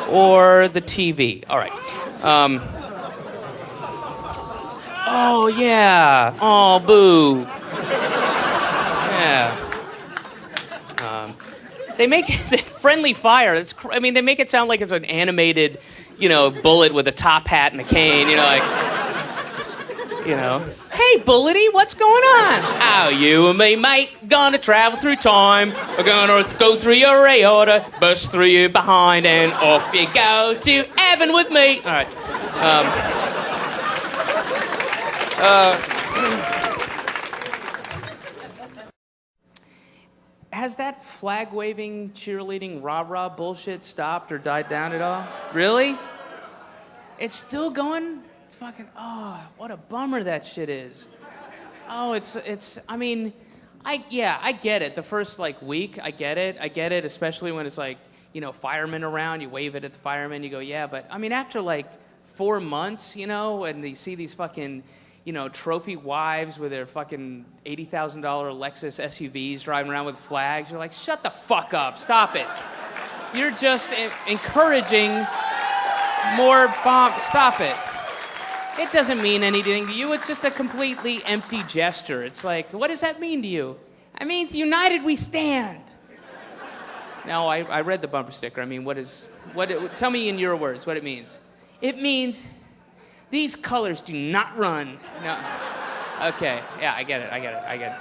or the TV? All right. Oh, yeah. Oh, boo. Yeah. They make it friendly fire. They make it sound like it's an animated, bullet with a top hat and a cane, Hey, Bullety, what's going on? How you and me, mate, gonna travel through time. We're gonna go through your aorta, bust through you behind, and off you go to heaven with me. All right. Has that flag-waving, cheerleading, rah-rah bullshit stopped or died down at all? Really? It's still going? Fucking, what a bummer that shit is. Oh, I get it. The first, week, I get it, especially when it's, firemen around, you wave it at the firemen, you go, yeah, but, after, 4 months, and you see these fucking, trophy wives with their fucking $80,000 Lexus SUVs driving around with flags, you're like, shut the fuck up, stop it. You're just encouraging more bombs, stop it. It doesn't mean anything to you. It's just a completely empty gesture. It's like, what does that mean to you? It means united we stand. No, I read the bumper sticker. Tell me in your words what it means. It means these colors do not run. No. Okay, yeah, I get it.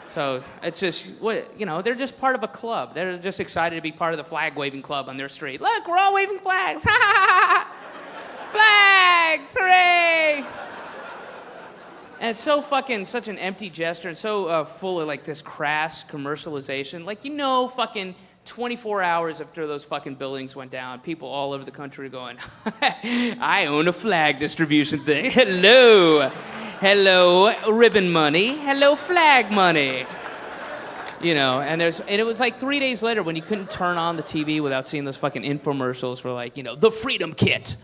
So it's just, they're just part of a club. They're just excited to be part of the flag-waving club on their street. Look, we're all waving flags. Ha ha ha ha. Flags! Hooray! And it's so fucking such an empty gesture and so full of this crass commercialization. Fucking 24 hours after those fucking buildings went down, people all over the country are going, I own a flag distribution thing. Hello, ribbon money. Hello, flag money. And it was 3 days later when you couldn't turn on the TV without seeing those fucking infomercials for the Freedom Kit.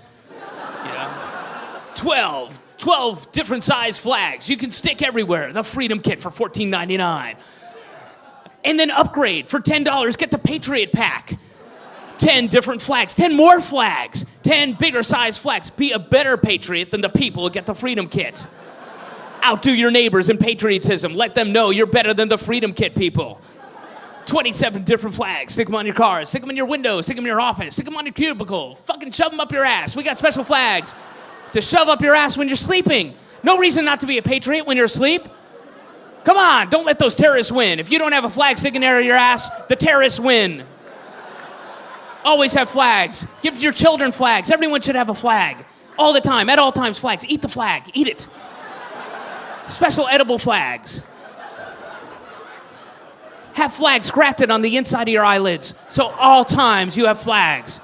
12 different size flags you can stick everywhere. The Freedom Kit for $14.99. And then upgrade for $10. Get the Patriot Pack. 10 different flags. 10 more flags. 10 bigger size flags. Be a better patriot than the people who get the Freedom Kit. Outdo your neighbors in patriotism. Let them know you're better than the Freedom Kit people. 27 different flags. Stick them on your cars. Stick them in your windows. Stick them in your office. Stick them on your cubicle. Fucking shove them up your ass. We got special flags to shove up your ass when you're sleeping. No reason not to be a patriot when you're asleep. Come on, don't let those terrorists win. If you don't have a flag sticking out of your ass, the terrorists win. Always have flags. Give your children flags. Everyone should have a flag. All the time, at all times, flags. Eat the flag. Eat it. Special edible flags. Have flags grafted on the inside of your eyelids, so all times you have flags.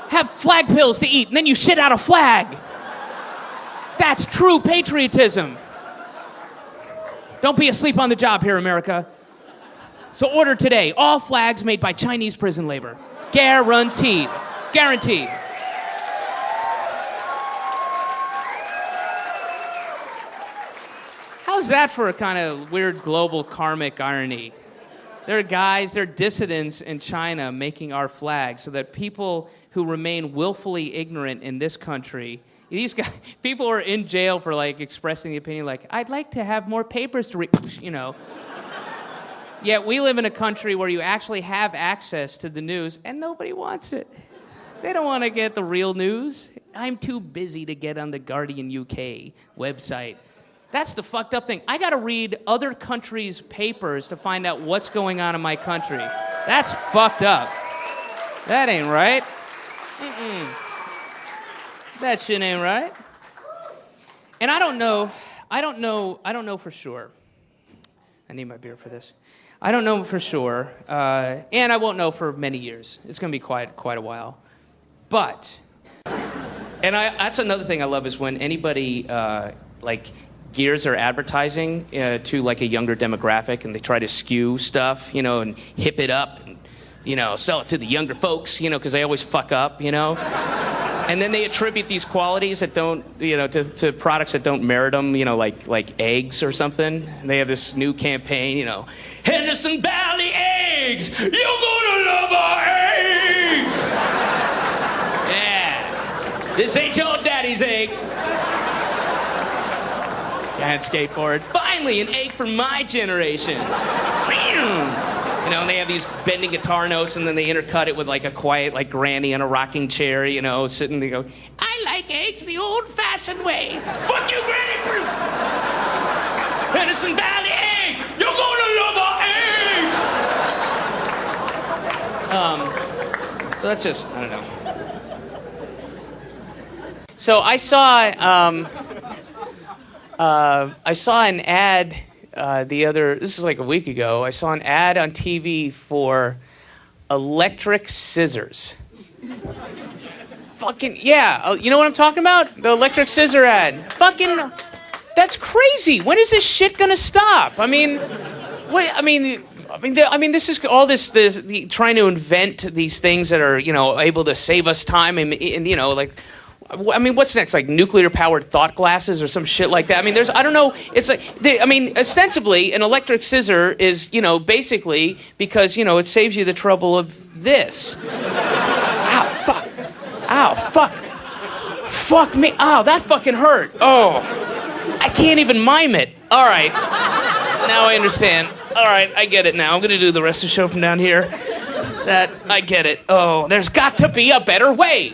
Have flag pills to eat, and then you shit out a flag. That's true patriotism. Don't be asleep on the job here, America. So order today. All flags made by Chinese prison labor. Guaranteed. Guaranteed. How's that for a kind of weird global karmic irony? There are guys, there are dissidents in China making our flag so that people who remain willfully ignorant in this country, these guys, people are in jail for expressing the opinion I'd like to have more papers to read, Yet we live in a country where you actually have access to the news and nobody wants it. They don't want to get the real news. I'm too busy to get on the Guardian UK website. That's the fucked up thing. I gotta read other countries' papers to find out what's going on in my country. That's fucked up. That ain't right. That shit ain't right. And I don't know for sure. I need my beer for this. I don't know for sure, and I won't know for many years. It's gonna be quite a while. But, that's another thing I love is when anybody, gears their advertising to a younger demographic and they try to skew stuff, and hip it up and, sell it to the younger folks, because they always fuck up, And then they attribute these qualities that don't, to products that don't merit them, like eggs or something. And they have this new campaign, Henderson Valley eggs! You're gonna love our eggs! Yeah. This ain't your daddy's egg. and skateboard. Finally, an egg for my generation. You know, and they have these bending guitar notes, and then they intercut it with like a quiet, like granny on a rocking chair, you know, sitting. They go, "I like eggs the old-fashioned way." Fuck you, Granny Bruce. Medicine Valley egg. You're gonna love our eggs. So that's just, I don't know. So I saw an ad this is like a week ago. I saw an ad on TV for electric scissors. Fucking, yeah. You know what I'm talking about? The electric scissor ad. Fucking, that's crazy. When is this shit gonna stop? I mean, this is all this trying to invent these things that are, you know, able to save us time and you know, like, I mean, what's next? Like nuclear-powered thought glasses or some shit like that? I mean, I don't know. It's like, ostensibly, an electric scissor is, you know, basically because, you know, it saves you the trouble of this. Ow, fuck. Ow, fuck. Fuck me. Ow, that fucking hurt. Oh. I can't even mime it. All right. Now I understand. All right, I get it now. I'm going to do the rest of the show from down here. I get it. Oh, there's got to be a better way.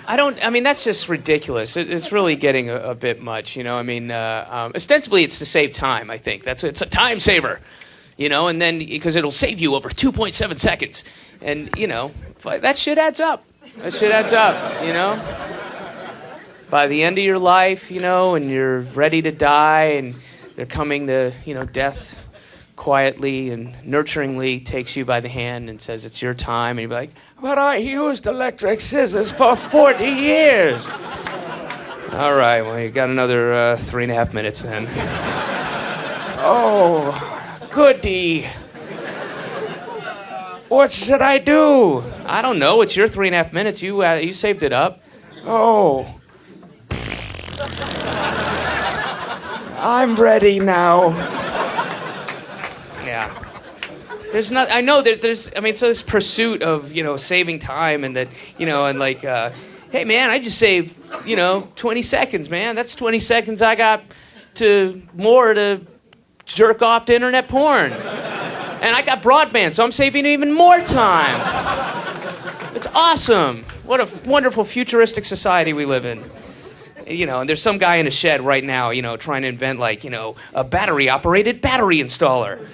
That's just ridiculous. It's really getting a bit much, you know. I mean, ostensibly it's to save time, I think. It's a time saver, you know, and then, because it'll save you over 2.7 seconds. And, you know, that shit adds up. That shit adds up, you know. By the end of your life, you know, and you're ready to die, and they're coming to, you know, death quietly and nurturingly takes you by the hand and says, "It's your time," and you're like, "But I used electric scissors for 40 years. All right, well, you got another 3.5 minutes then. Oh, goody. What should I do? I don't know. It's your 3.5 minutes. You saved it up. Oh. I'm ready now. Yeah. There's not. I know there's. I mean, so this pursuit of, you know, saving time, and that, you know, and like, hey man, I just saved, you know, 20 seconds, man. That's 20 seconds I got to jerk off to internet porn, and I got broadband, so I'm saving even more time. It's awesome. What a wonderful futuristic society we live in. You know, and there's some guy in a shed right now, you know, trying to invent, like, you know, a battery-operated battery installer.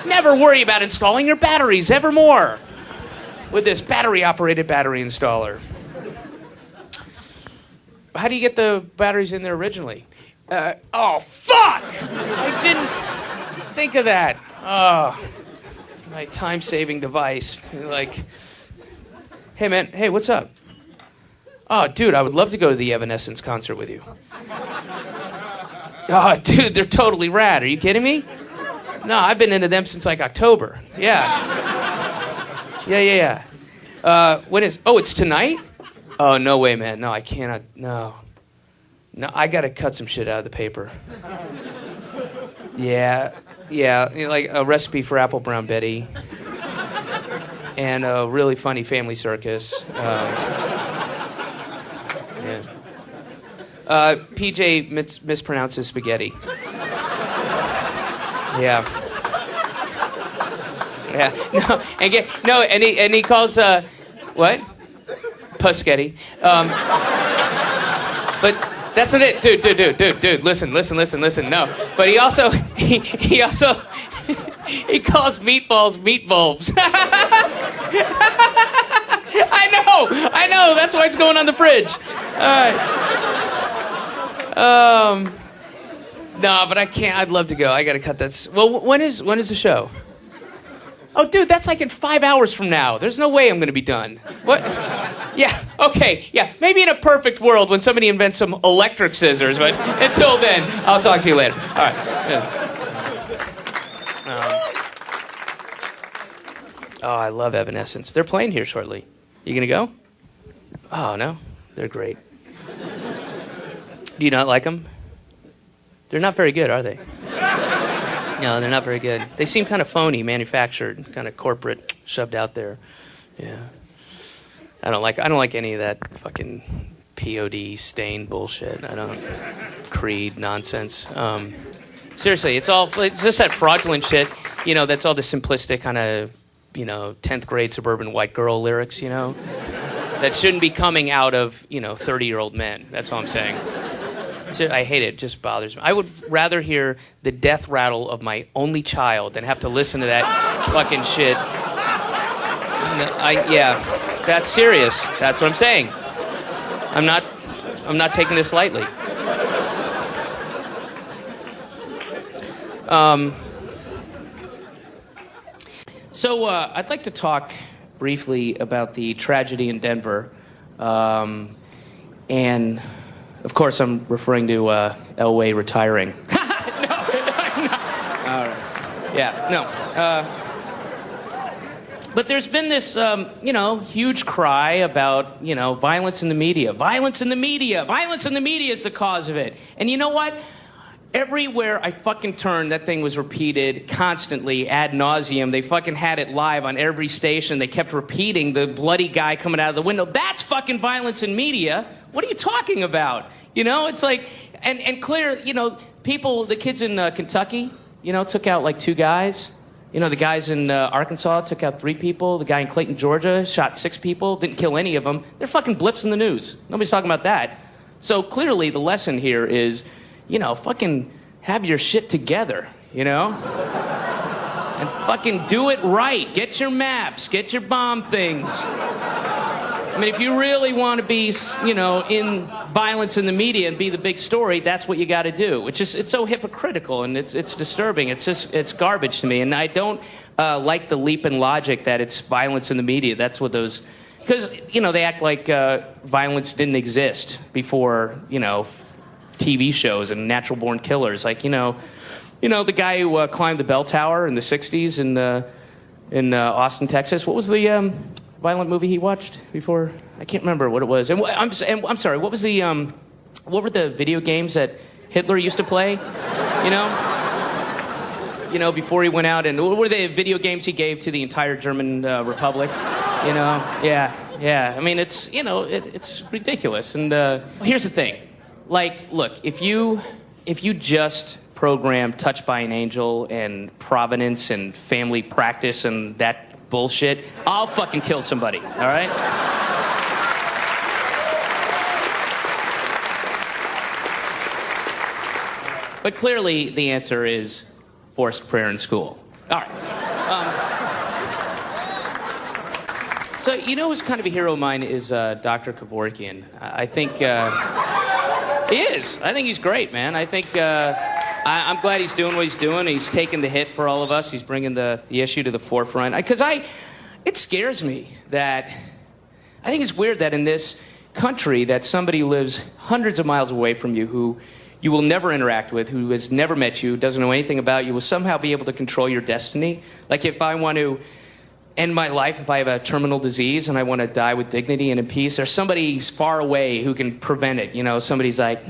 Never worry about installing your batteries ever more with this battery-operated battery installer. How do you get the batteries in there originally? Oh, fuck! I didn't think of that. Oh, my time-saving device. Like, hey, man, hey, what's up? Oh, dude, I would love to go to the Evanescence concert with you. Oh, dude, they're totally rad. Are you kidding me? No, I've been into them since, like, October. Yeah. Yeah. When is... Oh, it's tonight? Oh, no way, man. No, I cannot... No, I gotta cut some shit out of the paper. Yeah, like a recipe for apple brown Betty. And a really funny family circus. Yeah. PJ mispronounces spaghetti. Yeah. No, and he calls what? Pusketty. But that's not it, dude. Listen. No, but he also he calls meatballs meatbulbs. I know. That's why it's going on the fridge. No, but I can't. I'd love to go. I gotta cut that. Well, when is the show? Oh, dude, that's like in 5 hours from now. There's no way I'm gonna be done. What? Yeah. Okay. Yeah. Maybe in a perfect world when somebody invents some electric scissors. But until then, I'll talk to you later. All right. Yeah. Oh, I love Evanescence. They're playing here shortly. You gonna go? Oh, no? They're great. Do you not like them? They're not very good, are they? No, they're not very good. They seem kind of phony, manufactured, kind of corporate, shoved out there. Yeah. I don't like any of that fucking POD stain bullshit. I don't creed nonsense. Seriously, it's just that fraudulent shit. You know, that's all the simplistic kind of 10th grade suburban white girl lyrics. That shouldn't be coming out of 30-year-old men. That's all I'm saying. I hate it. It just bothers me. I would rather hear the death rattle of my only child than have to listen to that fucking shit. That's serious. That's what I'm saying. I'm not taking this lightly. So I'd like to talk briefly about the tragedy in Denver, and of course I'm referring to Elway retiring. No. All right. Yeah, no. But there's been this, huge cry about, violence in the media. Violence in the media. Violence in the media is the cause of it. And you know what? Everywhere I fucking turned, that thing was repeated constantly, ad nauseum. They fucking had it live on every station. They kept repeating the bloody guy coming out of the window. That's fucking violence in media. What are you talking about? It's like, and clear, people, the kids in Kentucky, took out like 2 guys. The guys in Arkansas took out 3 people. The guy in Clayton, Georgia, shot 6 people, didn't kill any of them. They're fucking blips in the news. Nobody's talking about that. So clearly the lesson here is, fucking have your shit together, and fucking do it right. Get your maps, get your bomb things. I mean, if you really want to be, in violence in the media and be the big story, that's what you got to do. It's so hypocritical and it's disturbing. It's garbage to me, and I don't like the leap in logic that it's violence in the media. That's what those, because they act like violence didn't exist before TV shows and natural born killers. Like the guy who climbed the bell tower in the '60s in Austin, Texas. What was the violent movie he watched before? I can't remember what it was. And I'm sorry. What was what were the video games that Hitler used to play? Before he went out, and what were the video games he gave to the entire German Republic? Yeah. I mean, it's it's ridiculous. And here's the thing. Like, look, if you just program Touched by an Angel and Providence and Family Practice and that bullshit, I'll fucking kill somebody, all right? But clearly the answer is forced prayer in school. All right. So who's kind of a hero of mine is Dr. Kevorkian. I think... He is. I think he's great, man. I think I'm glad he's doing what he's doing. He's taking the hit for all of us. He's bringing the issue to the forefront. Because it scares me that I think it's weird that in this country that somebody lives hundreds of miles away from you, who you will never interact with, who has never met you, doesn't know anything about you, will somehow be able to control your destiny. Like if I want to end my life, if I have a terminal disease and I want to die with dignity and in peace, there's somebody far away who can prevent it. Somebody's like,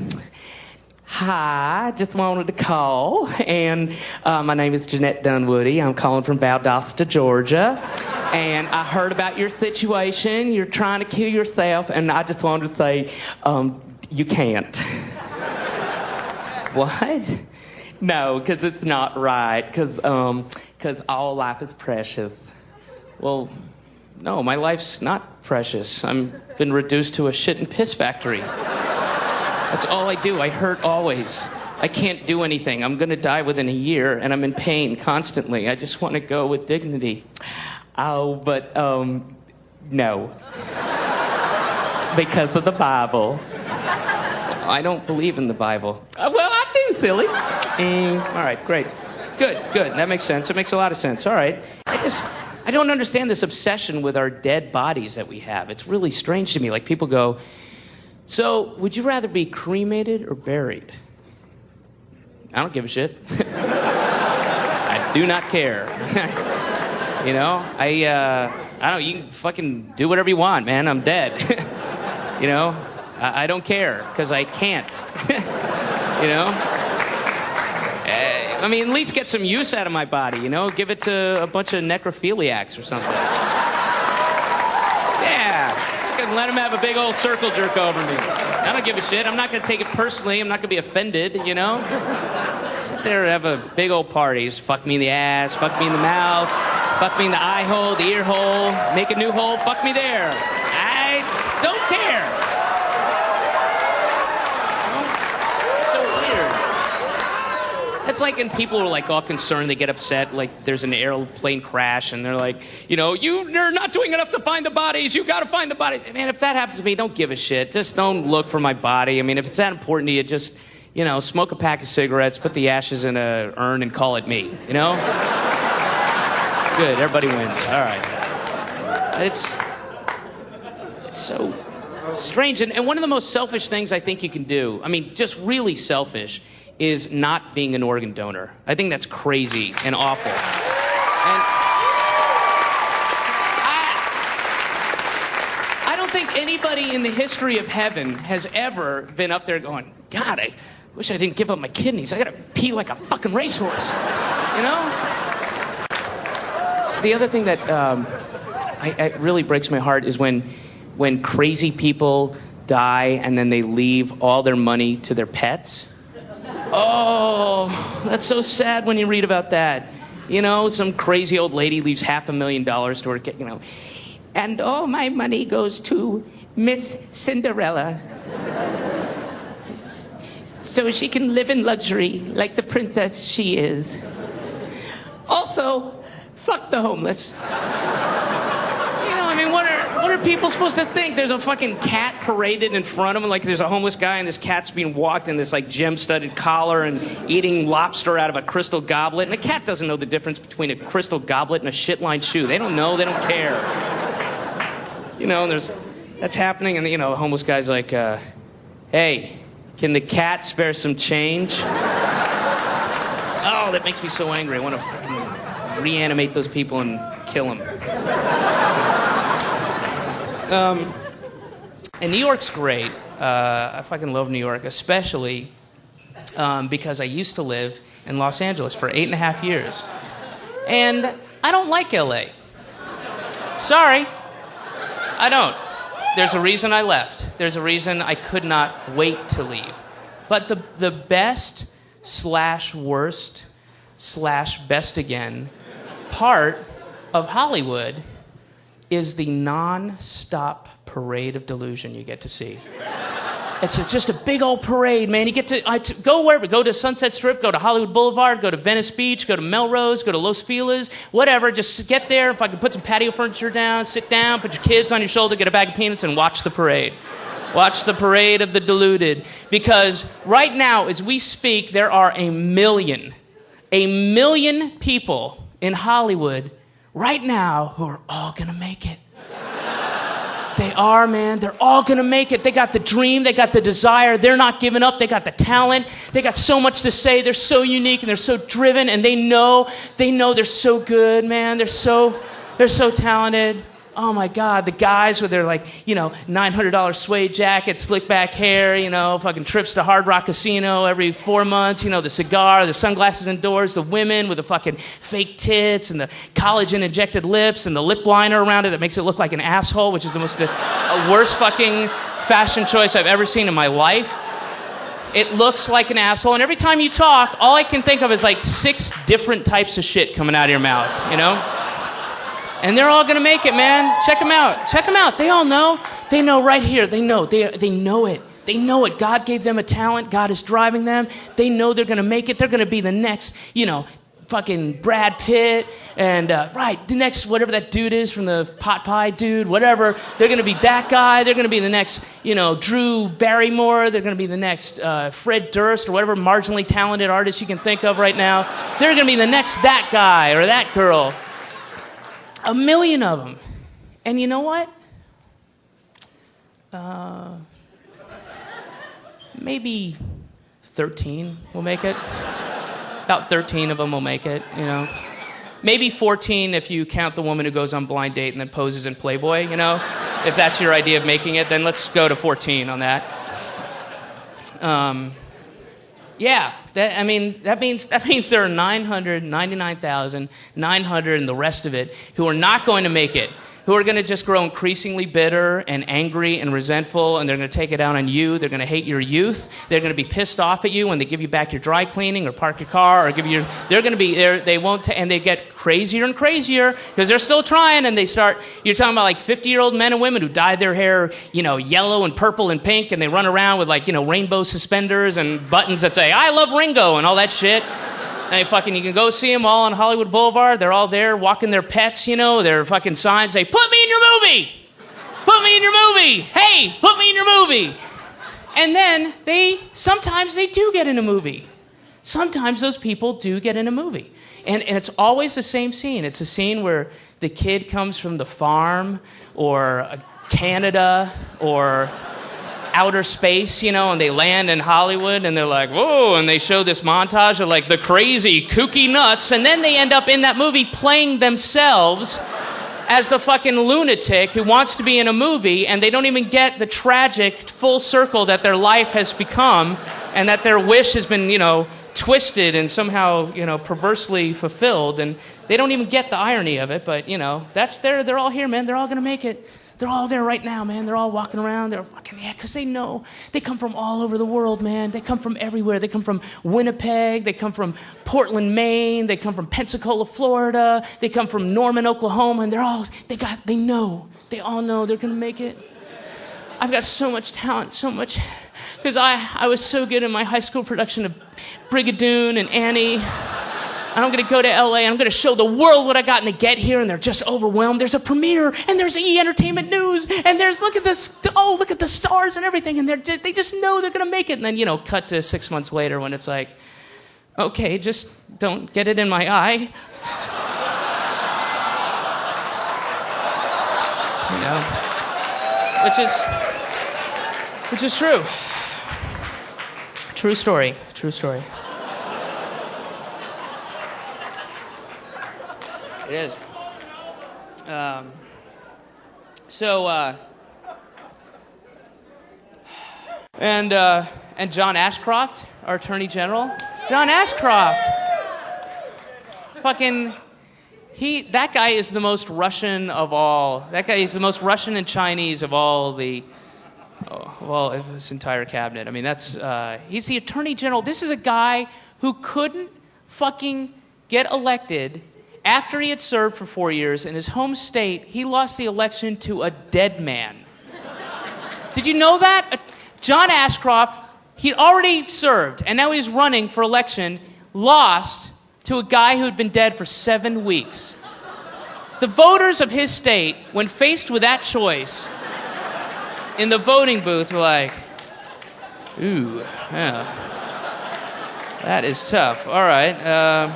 hi, just wanted to call, and my name is Jeanette Dunwoody. I'm calling from Valdosta, Georgia, and I heard about your situation. You're trying to kill yourself, and I just wanted to say, you can't. What? No, because it's not right, because all life is precious. Well, no, my life's not precious. I've been reduced to a shit and piss factory. That's all I do. I hurt always. I can't do anything. I'm going to die within a year, and I'm in pain constantly. I just want to go with dignity. Oh, but, no. Because of the Bible. I don't believe in the Bible. Well, I do, silly. All right, great. Good. That makes sense. It makes a lot of sense. All right. I don't understand this obsession with our dead bodies that we have. It's really strange to me. Like, people go, so would you rather be cremated or buried? I don't give a shit. I do not care. I don't know, you can fucking do whatever you want, man. I'm dead. I don't care, because I can't. I mean, at least get some use out of my body, Give it to a bunch of necrophiliacs or something. Yeah. and let him have a big old circle jerk over me. I don't give a shit. I'm not going to take it personally. I'm not going to be offended, you know? Sit there and have a big old party. Just fuck me in the ass, fuck me in the mouth, fuck me in the eye hole, the ear hole, make a new hole, fuck me there. I don't care. So weird. It's like, and people are like all concerned, they get upset, like there's an airplane crash, and they're like, you know, you're not doing enough to find the bodies, you gotta find the bodies. Man, if that happens to me, don't give a shit. Just don't look for my body. I mean, if it's that important to you, just, you know, smoke a pack of cigarettes, put the ashes in a urn, and call it me, you know? Good, everybody wins. All right. It's so strange. And one of the most selfish things I think you can do, I mean, just really selfish, is not being an organ donor. I think that's crazy and awful. And I don't think anybody in the history of heaven has ever been up there going, God, I wish I didn't give up my kidneys. I gotta pee like a fucking racehorse. You know? The other thing that it really breaks my heart is when crazy people die and then they leave all their money to their pets. Oh, that's so sad when you read about that. You know, some crazy old lady leaves $500,000 to her kid, you know. And all my money goes to Miss Cinderella. So she can live in luxury like the princess she is. Also, fuck the homeless. You know, I mean, what are people supposed to think? There's a fucking cat paraded in front of them, like there's a homeless guy and this cat's being walked in this like gem-studded collar and eating lobster out of a crystal goblet. And the cat doesn't know the difference between a crystal goblet and a shit-lined shoe. They don't know. They don't care. You know, and that's happening, and you know, the homeless guy's like, hey, can the cat spare some change? Oh, that makes me so angry. I want to fucking reanimate those people and kill them. And New York's great. I fucking love New York, especially because I used to live in Los Angeles for 8.5 years. And I don't like LA. Sorry, I don't. There's a reason I left. There's a reason I could not wait to leave. But the best / worst / best again part of Hollywood is the non-stop parade of delusion you get to see. It's just a big old parade, man. You get to go wherever. Go to Sunset Strip, go to Hollywood Boulevard, go to Venice Beach, go to Melrose, go to Los Feliz, whatever. Just get there. If I can put some patio furniture down, sit down, put your kids on your shoulder, get a bag of peanuts, and watch the parade. Watch the parade of the deluded. Because right now, as we speak, there are a million people in Hollywood right now who are all going to make it. They are, man. They're all going to make it. They got the dream. They got the desire. They're not giving up. They got the talent. They got so much to say. They're so unique and they're so driven, and they know they're so good, man. They're so talented. Oh my God, the guys with their $900 suede jackets, slick back hair, fucking trips to Hard Rock Casino every 4 months, the cigar, the sunglasses indoors, the women with the fucking fake tits and the collagen injected lips and the lip liner around it that makes it look like an asshole, which is the worst fucking fashion choice I've ever seen in my life. It looks like an asshole, and every time you talk, all I can think of is like 6 different types of shit coming out of your mouth, And they're all going to make it, man. Check them out. Check them out. They all know. They know right here. They know. They know it. They know it. God gave them a talent. God is driving them. They know they're going to make it. They're going to be the next, fucking Brad Pitt and, the next whatever that dude is from the Pot Pie dude, whatever. They're going to be that guy. They're going to be the next, Drew Barrymore. They're going to be the next Fred Durst or whatever marginally talented artist you can think of right now. They're going to be the next that guy or that girl. 1 million of them. And you know what? Maybe 13 will make it. About 13 of them will make it, Maybe 14 if you count the woman who goes on blind date and then poses in Playboy, If that's your idea of making it, then let's go to 14 on that. Yeah, that means there are 999,900 and the rest of it who are not going to make it, who are going to just grow increasingly bitter and angry and resentful, and they're going to take it out on you. They're going to hate your youth. They're going to be pissed off at you when they give you back your dry cleaning or park your car or give you they're going to be there. They won't, and they get crazier and crazier because they're still trying, and you're talking about like 50-year-old men and women who dyed their hair, yellow and purple and pink, and they run around with rainbow suspenders and buttons that say, I love Ringo and all that shit. And you can go see them all on Hollywood Boulevard. They're all there walking their pets, their fucking signs say, put me in your movie! Put me in your movie! Hey, put me in your movie! And then sometimes they do get in a movie. Sometimes those people do get in a movie. And it's always the same scene. It's a scene where the kid comes from the farm or Canada or outer space, and they land in Hollywood, and they're like, whoa, and they show this montage of the crazy, kooky nuts, and then they end up in that movie playing themselves as the fucking lunatic who wants to be in a movie, and they don't even get the tragic full circle that their life has become, and that their wish has been, twisted and somehow, perversely fulfilled, and they don't even get the irony of it, but, they're all here, man, they're all gonna make it. They're all there right now, man. They're all walking around. They're fucking, because they know. They come from all over the world, man. They come from everywhere. They come from Winnipeg. They come from Portland, Maine. They come from Pensacola, Florida. They come from Norman, Oklahoma. And they know. They all know they're going to make it. I've got so much talent, so much. Because I was so good in my high school production of Brigadoon and Annie. And I'm going to go to LA, and I'm going to show the world what I got, and they get here, and they're just overwhelmed. There's a premiere, and there's E! Entertainment News, and look at the stars and everything, and they just know they're going to make it. And then, cut to 6 months later when it's like, okay, just don't get it in my eye. Which is true. True story. It is. And John Ashcroft, our Attorney General. John Ashcroft. That guy is the most Russian of all. That guy is the most Russian and Chinese of all of his entire cabinet. I mean, he's the Attorney General. This is a guy who couldn't fucking get elected. After he had served for 4 years in his home state, he lost the election to a dead man. Did you know that? John Ashcroft, he'd already served, and now he's running for election, lost to a guy who'd been dead for 7 weeks. The voters of his state, when faced with that choice, in the voting booth were like, ooh, yeah, that is tough. All right,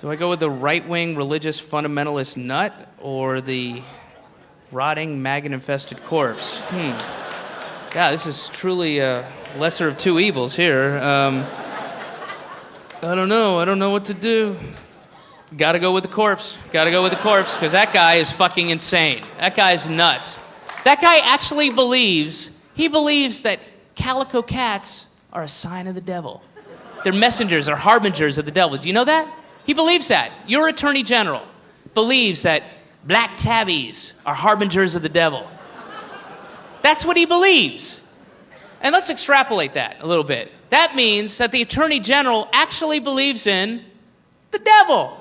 do I go with the right-wing religious fundamentalist nut or the rotting maggot-infested corpse? Yeah, this is truly a lesser of two evils here. I don't know what to do. Gotta go with the corpse, because that guy is fucking insane. That guy's nuts. That guy actually believes that calico cats are a sign of the devil. They're messengers or harbingers of the devil. Do you know that? He believes that. Your Attorney General believes that black tabbies are harbingers of the devil. That's what he believes. And let's extrapolate that a little bit. That means that the Attorney General actually believes in the devil.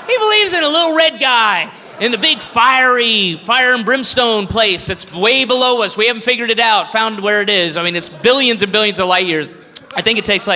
He believes in a little red guy in the big fire and brimstone place that's way below us. We haven't figured it out, found where it is. I mean, it's billions and billions of light years. I think it takes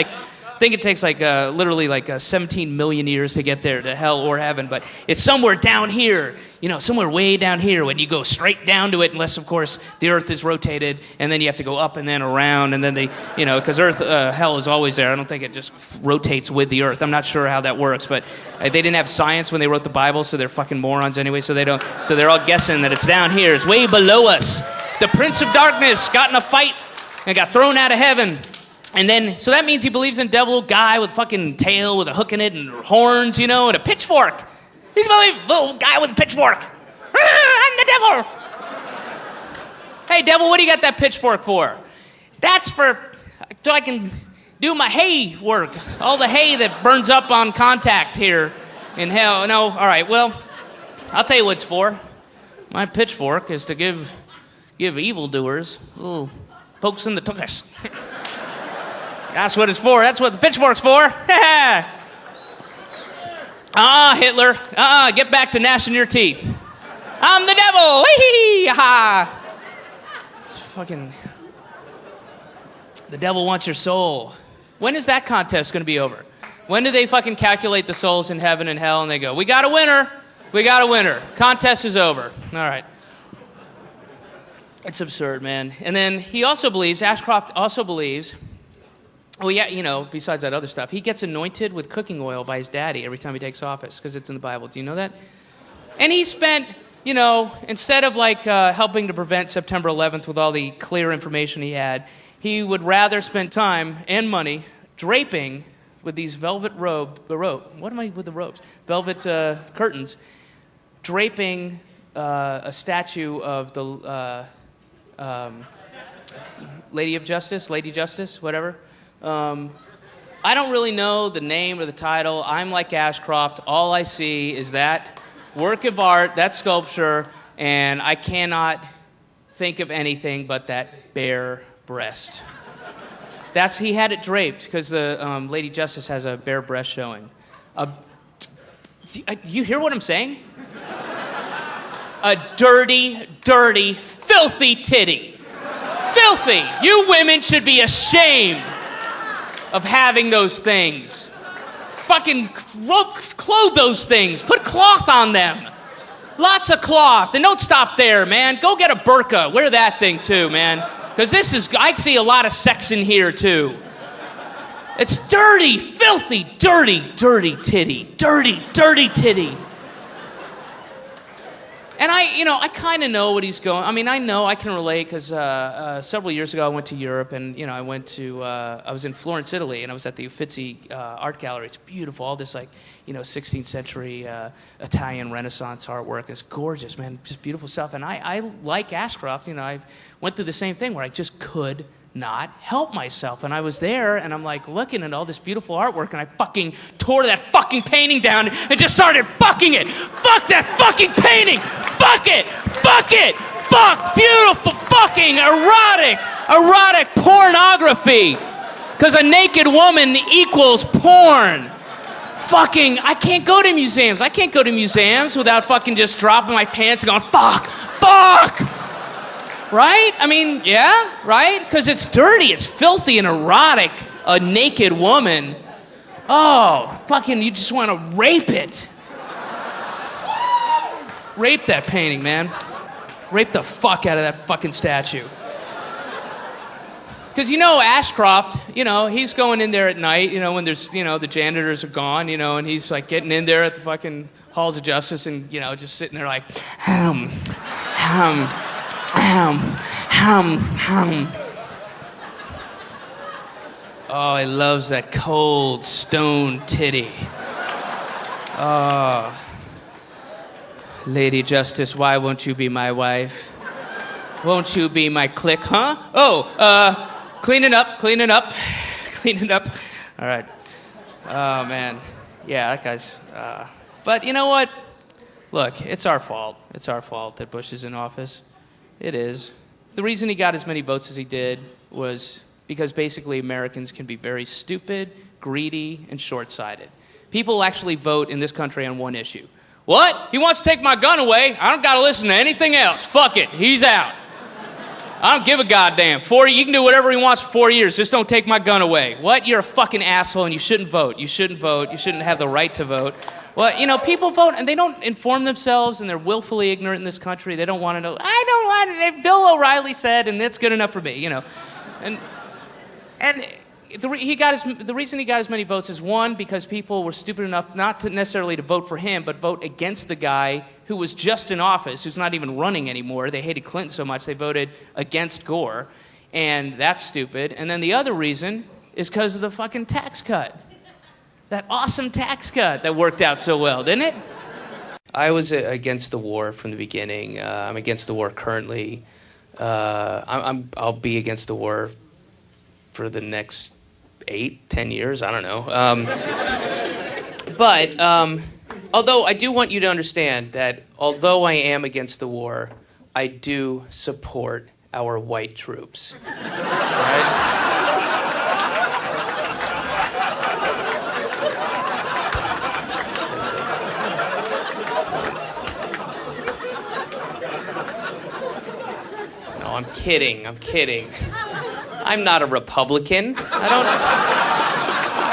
literally 17 million years to get there, to hell or heaven, but it's somewhere down here, somewhere way down here when you go straight down to it, unless, of course, the Earth is rotated, and then you have to go up and then around, and then because hell is always there. I don't think it just rotates with the Earth. I'm not sure how that works, but they didn't have science when they wrote the Bible, so they're fucking morons anyway, so they're all guessing that it's down here. It's way below us. The Prince of Darkness got in a fight and got thrown out of heaven. And then, so that means he believes in a devil guy with fucking tail with a hook in it and horns, and a pitchfork. He's a little guy with a pitchfork. I'm the devil. Hey, devil, what do you got that pitchfork for? That's so I can do my hay work. All the hay that burns up on contact here. In hell, no, all right, well, I'll tell you what it's for. My pitchfork is to give evildoers little pokes in the tuchus. That's what it's for. That's what the pitchfork's for. Hitler. Get back to gnashing your teeth. I'm the devil. Wee-hee. Ha. Fucking. The devil wants your soul. When is that contest going to be over? When do they fucking calculate the souls in heaven and hell and they go, we got a winner. We got a winner. Contest is over. All right. It's absurd, man. And then he also believes, Ashcroft also believes, oh yeah, you know, besides that other stuff, he gets anointed with cooking oil by his daddy every time he takes office because it's in the Bible. Do you know that? And he spent, you know, instead of like helping to prevent September 11th with all the clear information he had, he would rather spend time and money draping with these velvet what am I with the robes? Velvet curtains, draping a statue of the Lady Justice, whatever. I don't really know the name or the title. I'm like Ashcroft. All I see is that work of art, that sculpture, and I cannot think of anything but that bare breast. He had it draped because the Lady Justice has a bare breast showing. You hear what I'm saying? A dirty, dirty, filthy titty. Filthy. You women should be ashamed of having those things. Fucking clothe those things. Put cloth on them. Lots of cloth. And don't stop there, man. Go get a burqa. Wear that thing too, man. Because I see a lot of sex in here too. It's dirty, filthy, dirty, dirty titty. Dirty, dirty titty. And I kind of know what he's going. I mean, I know I can relate because several years ago I went to Europe and I was in Florence, Italy, and I was at the Uffizi Art Gallery. It's beautiful, all this 16th century Italian Renaissance artwork. It's gorgeous, man, just beautiful stuff. And I like Ashcroft. I went through the same thing where I just could not help myself. And I was there, and I'm looking at all this beautiful artwork, and I fucking tore that fucking painting down and just started fucking it. Fuck that fucking painting. Fuck it. Fuck it. Fuck beautiful fucking erotic pornography. Because a naked woman equals porn. Fucking, I can't go to museums. I can't go to museums without fucking just dropping my pants and going, fuck. Right? I mean, yeah, right? Because it's dirty, it's filthy and erotic, a naked woman. Oh, fucking, you just want to rape it. Rape that painting, man. Rape the fuck out of that fucking statue. Because Ashcroft, he's going in there at night, when there's, the janitors are gone, and he's getting in there at the fucking halls of justice and, just sitting there Oh, he loves that cold stone titty. Oh. Lady Justice, why won't you be my wife? Won't you be my clique, huh? Oh, cleaning up. All right. Oh, man. Yeah, that guy's... But you know what? Look, it's our fault. It's our fault that Bush is in office. It is. The reason he got as many votes as he did was because basically Americans can be very stupid, greedy, and short-sighted. People actually vote in this country on one issue. What? He wants to take my gun away? I don't got to listen to anything else. Fuck it. He's out. I don't give a goddamn. You can do whatever he wants for 4 years. Just don't take my gun away. What? You're a fucking asshole and you shouldn't vote. You shouldn't vote. You shouldn't have the right to vote. Well, people vote and they don't inform themselves and they're willfully ignorant in this country. They don't want to know. I don't want it. Bill O'Reilly said, and that's good enough for me, And the reason he got as many votes is, one, because people were stupid enough not to necessarily to vote for him, but vote against the guy who was just in office, who's not even running anymore. They hated Clinton so much they voted against Gore, and that's stupid. And then the other reason is because of the fucking tax cut. That awesome tax cut that worked out so well, didn't it? I was against the war from the beginning. I'm against the war currently. I'll be against the war for the next 8-10 years. I don't know. But Although I do want you to understand that although I am against the war, I do support our white troops. Right? No, I'm kidding. I'm not a Republican. Why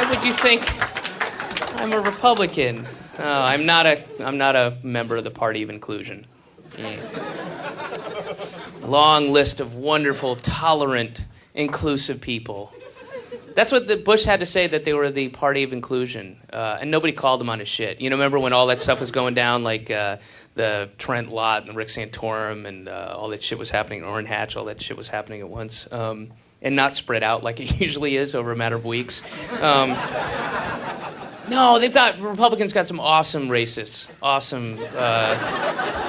would you think I'm a Republican? I'm not a member of the Party of Inclusion. Long list of wonderful, tolerant, inclusive people. That's what the Bush had to say, that they were the Party of Inclusion, and nobody called him on his shit. You know, remember when all that stuff was going down, like the Trent Lott and the Rick Santorum and all that shit was happening, Orrin Hatch, all that shit was happening at once, and not spread out like it usually is over a matter of weeks. No, Republicans got some awesome racists. Awesome.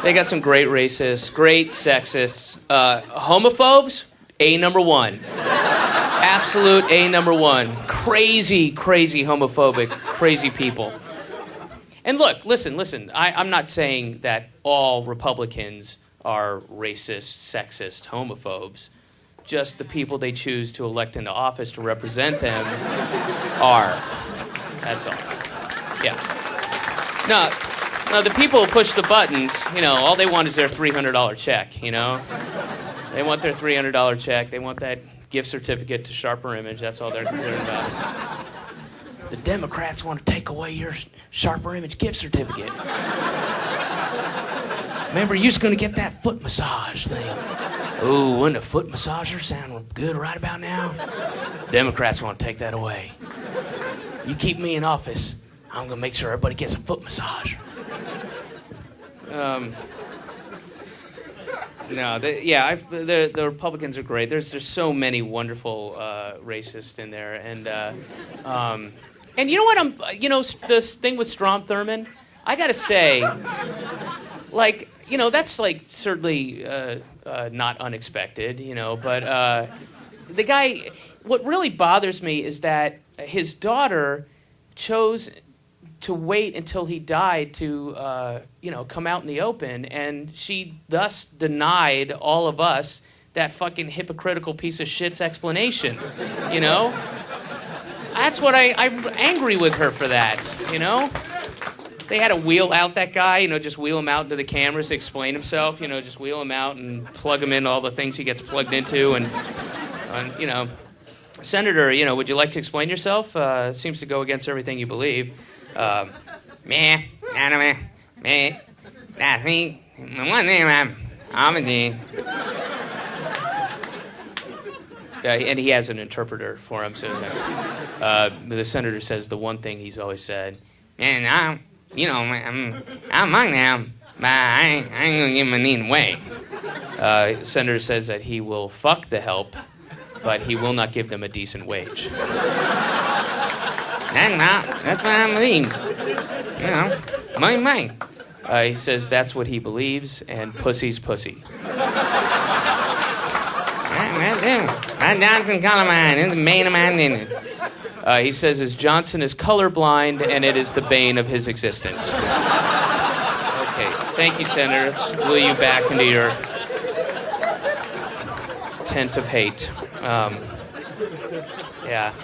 They got some great racists, great sexists. Homophobes, number one. Absolute number one. Crazy, crazy homophobic, crazy people. And look, listen, I'm not saying that all Republicans are racist, sexist, homophobes. Just the people they choose to elect into office to represent them are. That's all. Yeah. No, the people who push the buttons, you know, all they want is their $300 check, you know? They want their $300 check. They want that gift certificate to Sharper Image. That's all they're concerned about. The Democrats want to take away your Sharper Image gift certificate. Remember, you was going to get that foot massage thing. Ooh, wouldn't a foot massager sound good right about now? Democrats want to take that away. You keep me in office, I'm going to make sure everybody gets a foot massage. The Republicans are great. There's so many wonderful racists in there, and you know what? This thing with Strom Thurmond, I got to say, like, you know, that's like certainly not unexpected, you know, but the guy. What really bothers me is that his daughter chose to wait until he died to, come out in the open, and she thus denied all of us that fucking hypocritical piece of shit's explanation, you know? That's what I'm angry with her for that, you know? They had to wheel out that guy, you know, just wheel him out into the cameras to explain himself, you know, just wheel him out and plug him in all the things he gets plugged into, and you know... Senator, you know, would you like to explain yourself? Seems to go against everything you believe. And he has an interpreter for him. So the senator says the one thing he's always said, man, I'm among them, but I ain't gonna give him a neat way. Senator says that he will fuck the help, but he will not give them a decent wage. That's what I mean. You know, money. He says that's what he believes, and pussy's pussy. He says his Johnson is colorblind, and it is the bane of his existence. Okay, thank you, Senator. Let's wheel you back into your tent of hate. Yeah,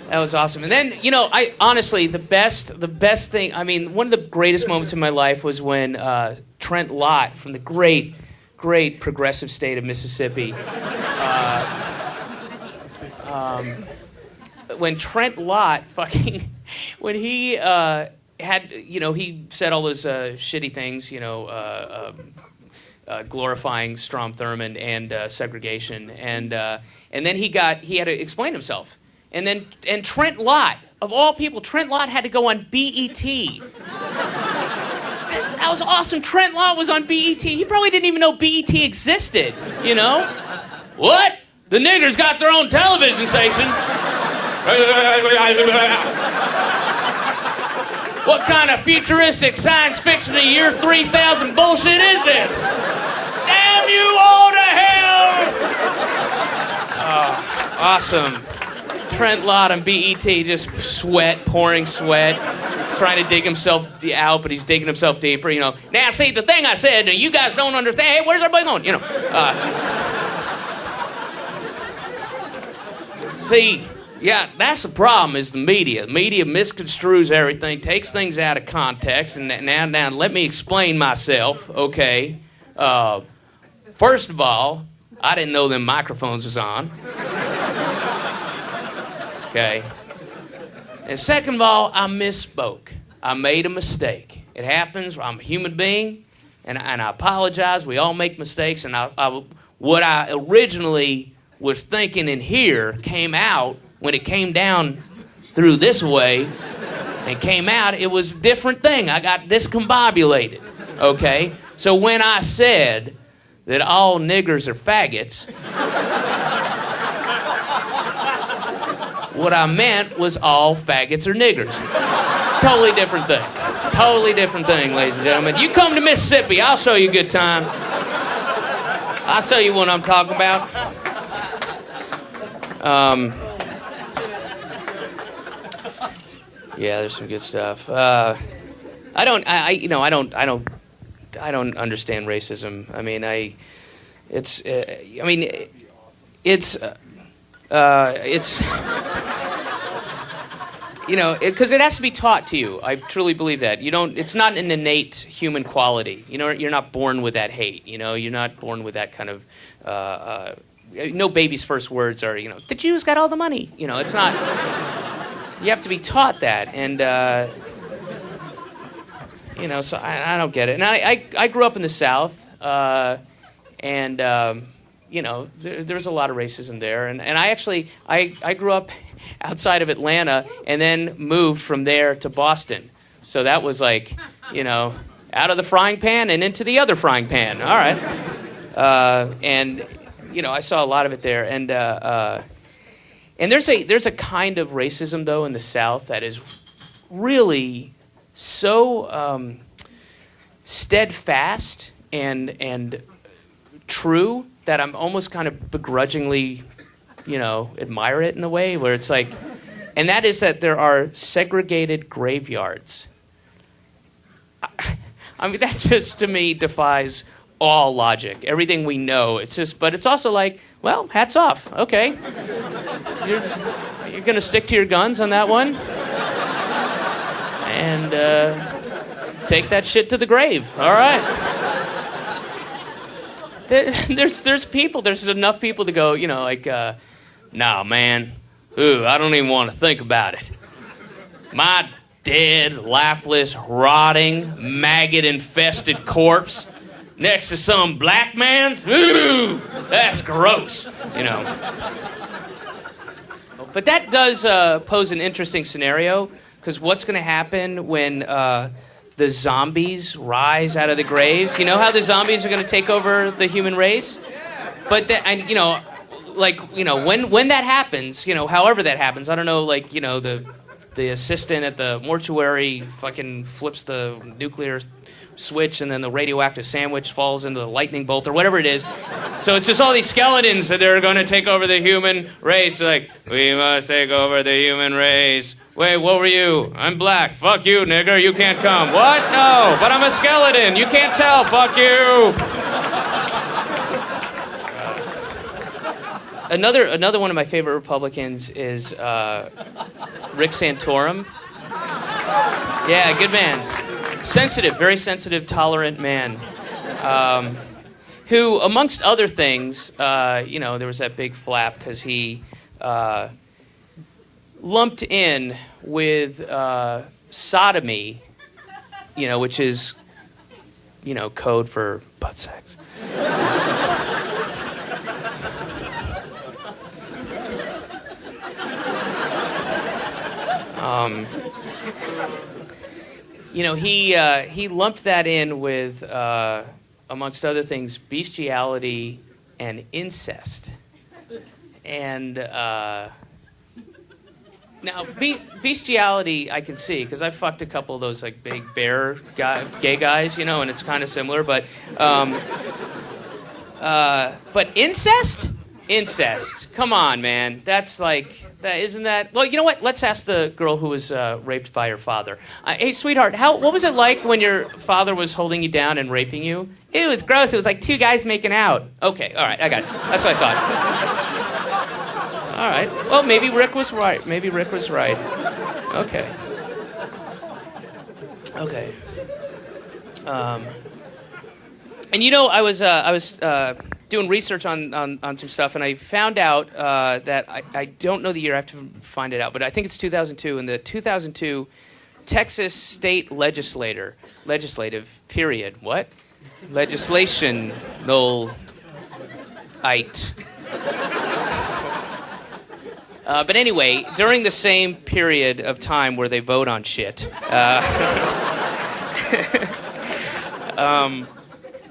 that was awesome. And then, you know, I honestly, the best thing, I mean, one of the greatest moments in my life was when Trent Lott from the great progressive state of Mississippi, when Trent Lott when he had, you know, he said all those shitty things, you know, glorifying Strom Thurmond and segregation, and then he had to explain himself, and Trent Lott, of all people, Trent Lott had to go on BET. That was awesome. Trent Lott was on BET. He probably didn't even know BET existed. You know, what? The niggers got their own television station. What kind of futuristic science fiction of year 3000 bullshit is this? Damn you all to hell! Oh, awesome. Trent Lott on BET, just pouring sweat. trying to dig himself out, but he's digging himself deeper. Now see the thing I said. You guys don't understand. Hey, where's everybody going? See, yeah, that's the problem. Is the media? Media misconstrues everything, takes things out of context, and now let me explain myself. Okay, first of all, I didn't know them microphones was on. Okay. And second of all, I misspoke. I made a mistake. It happens. I'm a human being, and I apologize. We all make mistakes, and what I originally was thinking in here came out when it came down through this way and came out. It was a different thing. I got discombobulated. Okay? So when I said that all niggers are faggots, what I meant was all faggots are niggers. Totally different thing. Totally different thing, ladies and gentlemen. You come to Mississippi, I'll show you a good time. I'll show you what I'm talking about. Yeah, there's some good stuff. I don't understand racism. I mean, because it has to be taught to you. I truly believe that. It's not an innate human quality. You're not born with that hate. You're not born with that kind of. No baby's first words are, the Jews got all the money. It's not. You have to be taught that, and so I don't get it. And I grew up in the South, and there's a lot of racism there, and I grew up outside of Atlanta and then moved from there to Boston. So that was like, out of the frying pan and into the other frying pan. All right. And I saw a lot of it there, and there's a kind of racism though in the South that is really so steadfast and true that I'm almost kind of begrudgingly, admire it in a way where it's like, and that is that there are segregated graveyards. I mean, that just to me defies all logic. Everything we know, but it's also like, well, hats off. Okay. You're going to stick to your guns on that one and take that shit to the grave. All right. There's enough people to go, nah, man, I don't even want to think about it. My dead, lifeless, rotting, maggot-infested corpse next to some black man's, that's gross, But that does pose an interesting scenario, because what's going to happen when the zombies rise out of the graves? You know how the zombies are going to take over the human race? But when that happens, however that happens, I don't know, the assistant at the mortuary fucking flips the nuclear switch and then the radioactive sandwich falls into the lightning bolt or whatever it is. So it's just all these skeletons that they're going to take over the human race. Like, we must take over the human race. Wait, what were you? I'm black. Fuck you, nigger. You can't come. What? No, but I'm a skeleton. You can't tell. Fuck you. Another one of my favorite Republicans is Rick Santorum. Yeah, good man. Sensitive, very sensitive, tolerant man. Who, amongst other things, there was that big flap because he lumped in with sodomy, which is, code for butt sex. He lumped that in with, amongst other things, bestiality and incest. And now, bestiality I can see, because I fucked a couple of those big bear gay guys, and it's kind of similar. But incest? Incest. Come on, man. That's Isn't that... Well, you know what? Let's ask the girl who was raped by her father. Hey, sweetheart, what was it like when your father was holding you down and raping you? It was gross. It was like two guys making out. Okay, all right, I got it. That's what I thought. All right. Well, maybe Rick was right. Okay. Okay. And you know, I was doing research on some stuff, and I found out that I don't know the year. I have to find it out, but I think it's 2002. In the 2002 Texas state legislative period. What? Legislation. No. But anyway, during the same period of time where they vote on shit.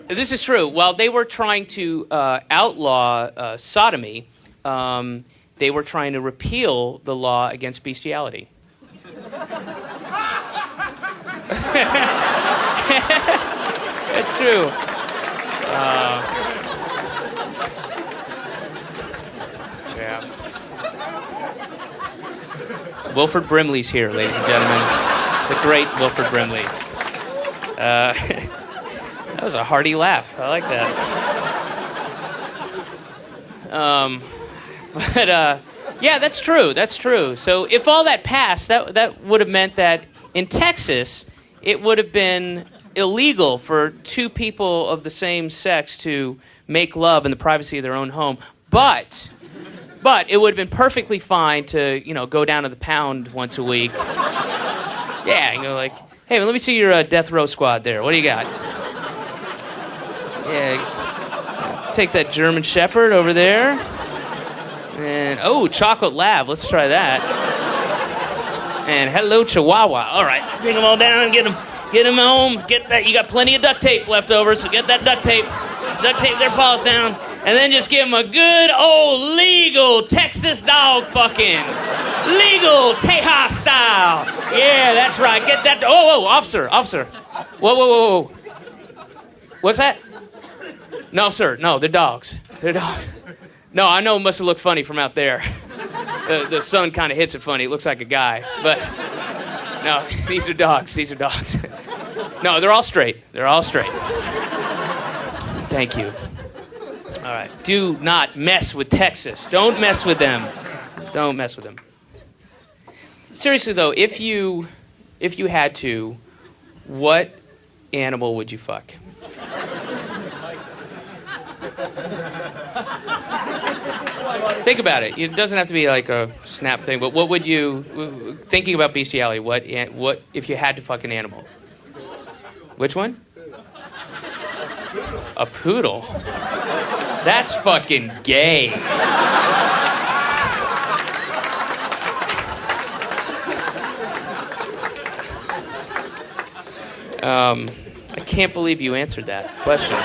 This is true. While they were trying to outlaw sodomy, they were trying to repeal the law against bestiality. It's true. Yeah. Wilford Brimley's here, ladies and gentlemen. The great Wilford Brimley. That was a hearty laugh. I like that. Yeah, that's true. That's true. So if all that passed, that would have meant that in Texas, it would have been illegal for two people of the same sex to make love in the privacy of their own home. But it would have been perfectly fine to, go down to the pound once a week. Yeah, and go like, hey, let me see your death row squad there. What do you got? Yeah, take that German Shepherd over there. And, chocolate lab. Let's try that. And hello, Chihuahua. All right, take them all down and get them home. Get that. You got plenty of duct tape left over, so get that duct tape. Duct tape their paws down. And then just give them a good old legal Texas dog fucking. Legal Tejas style. Yeah, that's right. Get that. Whoa, officer. Whoa. What's that? No, sir. No, they're dogs. No, I know it must have looked funny from out there. The sun kind of hits it funny. It looks like a guy. But, no, these are dogs. No, they're all straight. Thank you. All right. Do not mess with Texas. Don't mess with them. Seriously, though, if you had to, what animal would you fuck? Think about it. It doesn't have to be like a snap thing, but what would you, thinking about bestiality, what if you had to fuck an animal? Which one? A poodle? That's fucking gay. I can't believe you answered that question.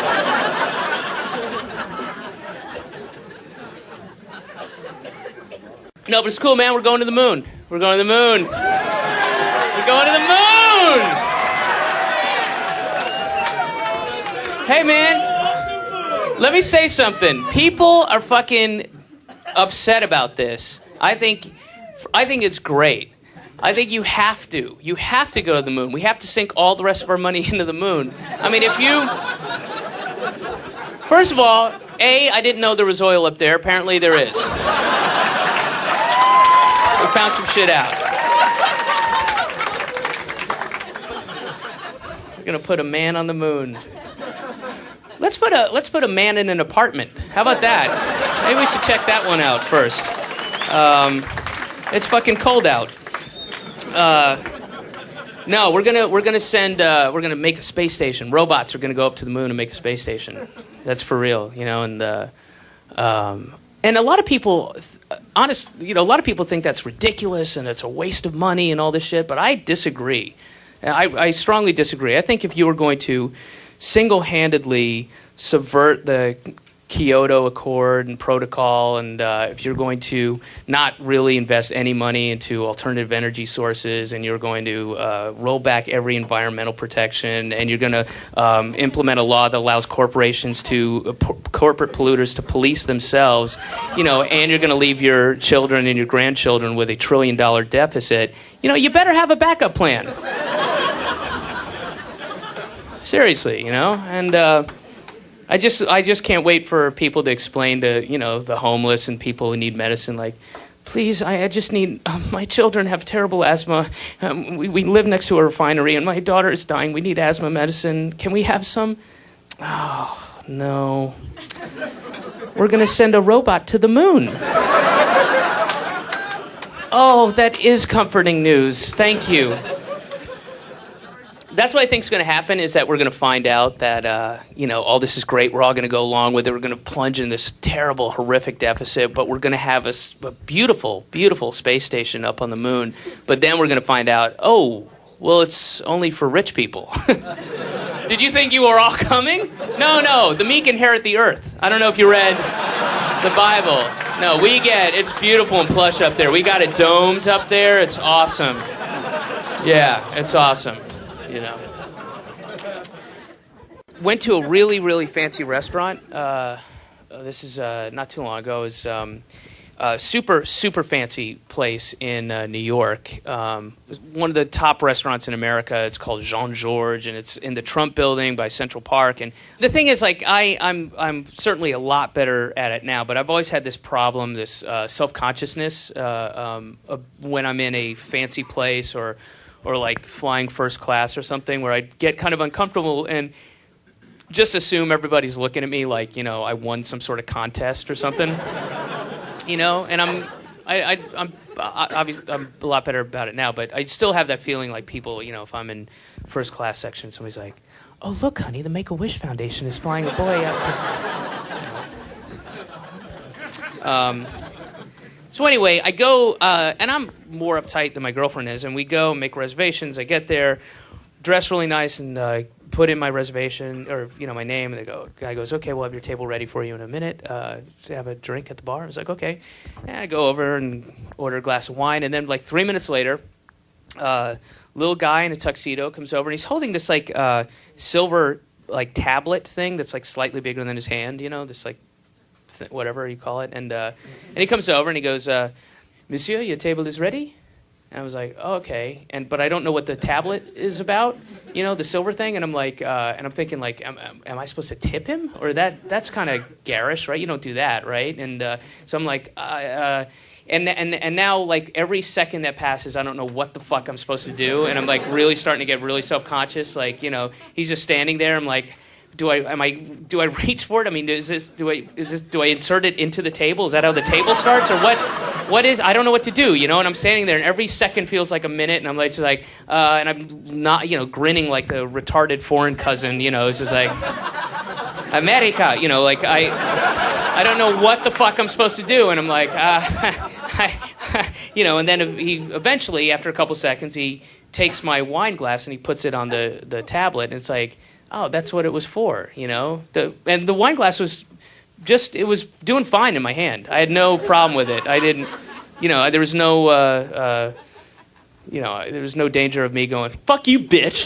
No, but it's cool, man. We're going to the moon. Hey, man. Let me say something. People are fucking upset about this. I think it's great. I think you have to. You have to go to the moon. We have to sink all the rest of our money into the moon. I mean, if you... First of all, I didn't know there was oil up there. Apparently there is. We found some shit out. We're gonna put a man on the moon. Let's put a man in an apartment. How about that? Maybe we should check that one out first. It's fucking cold out. No, we're gonna make a space station. Robots are gonna go up to the moon and make a space station. That's for real, and a lot of people, a lot of people think that's ridiculous and it's a waste of money and all this shit, but I disagree. I strongly disagree. I think if you were going to single-handedly subvert the Kyoto Accord and protocol, and if you're going to not really invest any money into alternative energy sources, and you're going to roll back every environmental protection, and you're going to implement a law that allows corporations to corporate polluters to police themselves, and you're going to leave your children and your grandchildren with $1 trillion deficit, you better have a backup plan. Seriously, and. I just can't wait for people to explain to, the homeless and people who need medicine, like, please, I just need, my children have terrible asthma. We live next to a refinery and my daughter is dying. We need asthma medicine. Can we have some? Oh, no. We're going to send a robot to the moon. Oh, that is comforting news. Thank you. That's what I think is going to happen, is that we're going to find out that, all this is great. We're all going to go along with it. We're going to plunge in this terrible, horrific deficit, but we're going to have a beautiful, beautiful space station up on the moon. But then we're going to find out, it's only for rich people. Did you think you were all coming? No, the meek inherit the earth. I don't know if you read the Bible. No, it's beautiful and plush up there. We got it domed up there. It's awesome. Yeah, it's awesome. Went to a really, really fancy restaurant. This is not too long ago. It was a super, super fancy place in New York. It was one of the top restaurants in America. It's called Jean Georges, and it's in the Trump Building by Central Park. And the thing is, I'm certainly a lot better at it now, but I've always had this problem, this self-consciousness when I'm in a fancy place or like flying first class or something, where I get kind of uncomfortable and just assume everybody's looking at me like, I won some sort of contest or something, and I'm obviously I'm a lot better about it now, but I still have that feeling like people, if I'm in first class section, somebody's like, oh, look, honey, the Make-A-Wish Foundation is flying a boy out to... So anyway, I go, and I'm more uptight than my girlfriend is, and we go make reservations. I get there, dress really nice, and put in my reservation, or, my name, and the guy goes, okay, we'll have your table ready for you in a minute. Have a drink at the bar. I was like, okay. And I go over and order a glass of wine, and then 3 minutes later, little guy in a tuxedo comes over, and he's holding this, silver, tablet thing that's, slightly bigger than his hand, this, whatever you call it, and he comes over and he goes, Monsieur, your table is ready? And I was like, oh, okay, but I don't know what the tablet is about, the silver thing, and I'm like, and I'm thinking am I supposed to tip him, or that's kind of garish, right? You don't do that, right? And so I'm like, and now every second that passes, I don't know what the fuck I'm supposed to do, and I'm really starting to get really self-conscious, he's just standing there. I'm like, do I reach for it? I mean, do I insert it into the table? Is that how the table starts, or what is? I don't know what to do, and I'm standing there, and every second feels like a minute, and I'm and I'm not, grinning like the retarded foreign cousin, it's just America, I don't know what the fuck I'm supposed to do, and I'm like, and then he eventually, after a couple seconds, he takes my wine glass and he puts it on the tablet, and it's like, oh, that's what it was for, and the wine glass was it was doing fine in my hand. I had no problem with it. I didn't, there was no, there was no danger of me going, fuck you, bitch,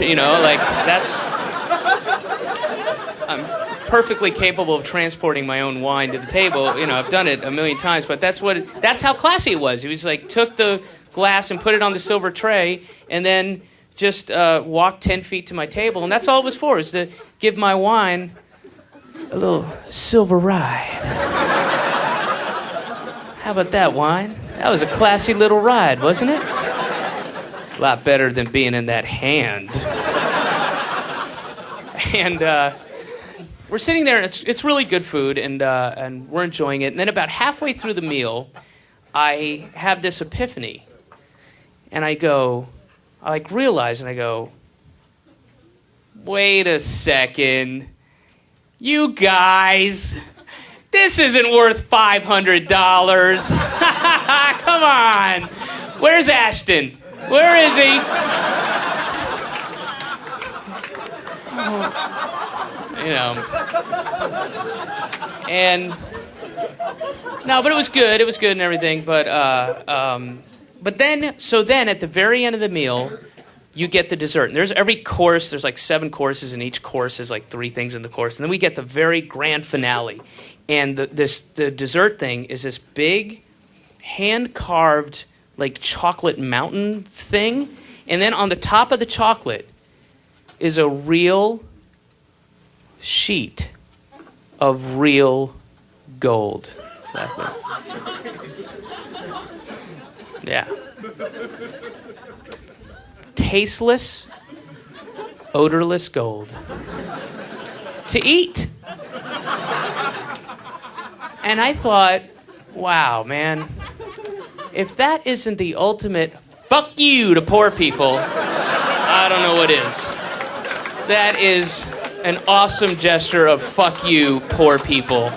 that's, I'm perfectly capable of transporting my own wine to the table. I've done it a million times, but that's how classy it was. He was took the glass and put it on the silver tray, and then just walked 10 feet to my table, and that's all it was for, is to give my wine a little silver ride. How about that, wine? That was a classy little ride, wasn't it? A lot better than being in that hand. And we're sitting there, and it's really good food, and we're enjoying it. And then about halfway through the meal, I have this epiphany, and I realize, and I go, wait a second, you guys, this isn't worth $500. Come on. Where's Ashton? Where is he? you know. And no, but it was good. It was good and everything. But then at the very end of the meal, you get the dessert. And there's every course. There's like 7 courses, and each course is like 3 things in the course. And then we get the very grand finale, and the dessert thing is this big, hand-carved like chocolate mountain thing, and then on the top of the chocolate is a real sheet of real gold. Exactly. Yeah. Tasteless, odorless gold. To eat. And I thought, wow, man, if that isn't the ultimate fuck you to poor people, I don't know what is. That is an awesome gesture of fuck you, poor people.